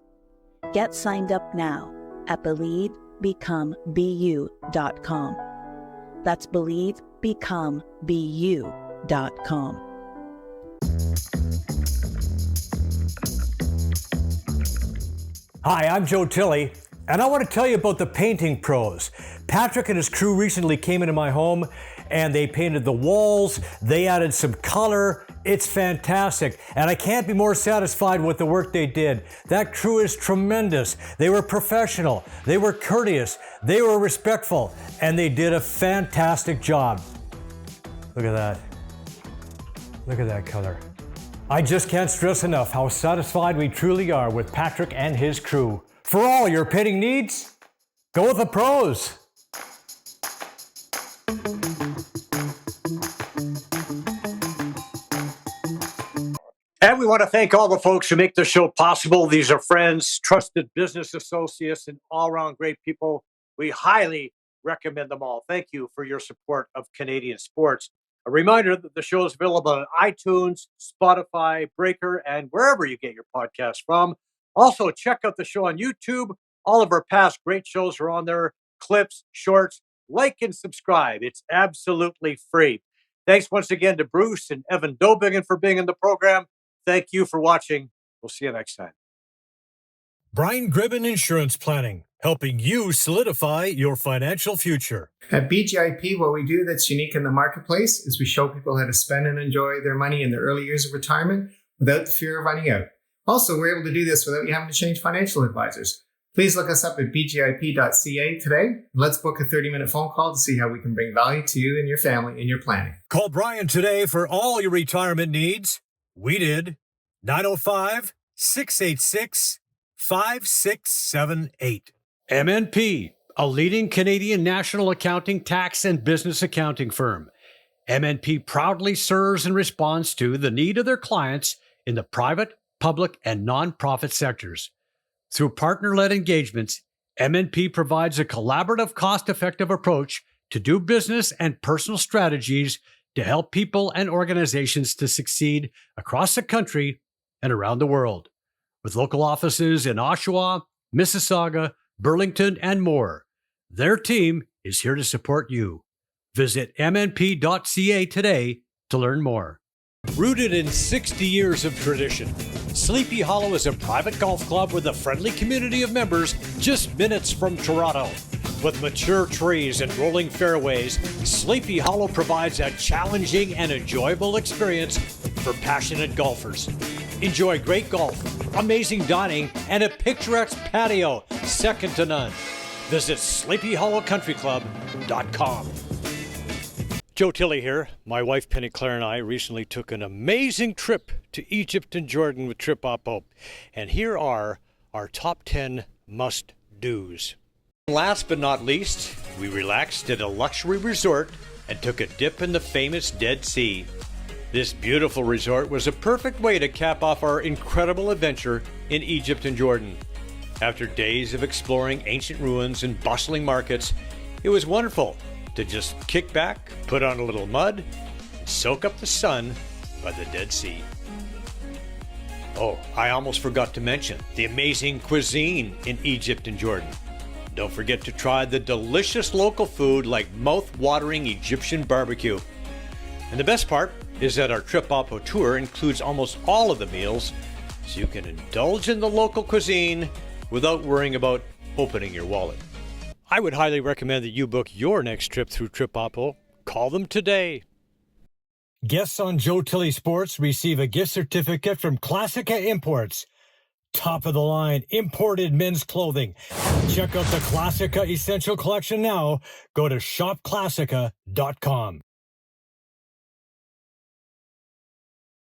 Get signed up now at BelieveBecomeBeYou.com. That's BelieveBecomeBeYou.com. Hi, I'm Joe Tilley, and I want to tell you about the painting pros. Patrick and his crew recently came into my home and they painted the walls, they added some color. It's fantastic, and I can't be more satisfied with the work they did. That crew is tremendous. They were professional, they were courteous, they were respectful, and they did a fantastic job. Look at that. Look at that color. I just can't stress enough how satisfied we truly are with Patrick and his crew. For all your painting needs, go with the pros. And we want to thank all the folks who make the show possible. These are friends, trusted business associates, and all-around great people. We highly recommend them all. Thank you for your support of Canadian sports. A reminder that the show is available on iTunes, Spotify, Breaker, and wherever you get your podcasts from. Also, check out the show on YouTube. All of our past great shows are on there. Clips, shorts, like and subscribe. It's absolutely free. Thanks once again to Bruce and Evan Dowbiggin for being in the program. Thank you for watching. We'll see you next time. Brian Gribben Insurance Planning, helping you solidify your financial future. At BGIP, what we do that's unique in the marketplace is we show people how to spend and enjoy their money in the early years of retirement without the fear of running out. Also, we're able to do this without you having to change financial advisors. Please look us up at bgip.ca today. Let's book a 30-minute phone call to see how we can bring value to you and your family in your planning. Call Brian today for all your retirement needs. We did. 905-686-5678. MNP, a leading Canadian national accounting, tax, and business accounting firm. MNP proudly serves and responds to the need of their clients in the private, public, and nonprofit sectors. Through partner-led engagements, MNP provides a collaborative, cost-effective approach to do business and personal strategies to help people and organizations to succeed across the country and around the world. With local offices in Oshawa, Mississauga, Burlington, and more, their team is here to support you. Visit mnp.ca today to learn more. Rooted in 60 years of tradition, Sleepy Hollow is a private golf club with a friendly community of members just minutes from Toronto. With mature trees and rolling fairways, Sleepy Hollow provides a challenging and enjoyable experience for passionate golfers. Enjoy great golf, amazing dining, and a picturesque patio second to none. Visit sleepyhollowcountryclub.com. Joe Tilley here. My wife Penny Claire and I recently took an amazing trip to Egypt and Jordan with Trip Oppo. And here are our top 10 must-dos. Last but not least, we relaxed at a luxury resort and took a dip in the famous Dead Sea. This beautiful resort was a perfect way to cap off our incredible adventure in Egypt and Jordan. After days of exploring ancient ruins and bustling markets, it was wonderful to just kick back, put on a little mud, and soak up the sun by the Dead Sea. Oh, I almost forgot to mention the amazing cuisine in Egypt and Jordan. Don't forget to try the delicious local food like mouth-watering Egyptian barbecue. And the best part is that our Trip Oppo tour includes almost all of the meals, so you can indulge in the local cuisine without worrying about opening your wallet. I would highly recommend that you book your next trip through Trip Oppo. Call them today. Guests on Joe Tilley Sports receive a gift certificate from Classica Imports. Top of the line imported men's clothing. Check out the Classica Essential Collection now. Go to shopclassica.com.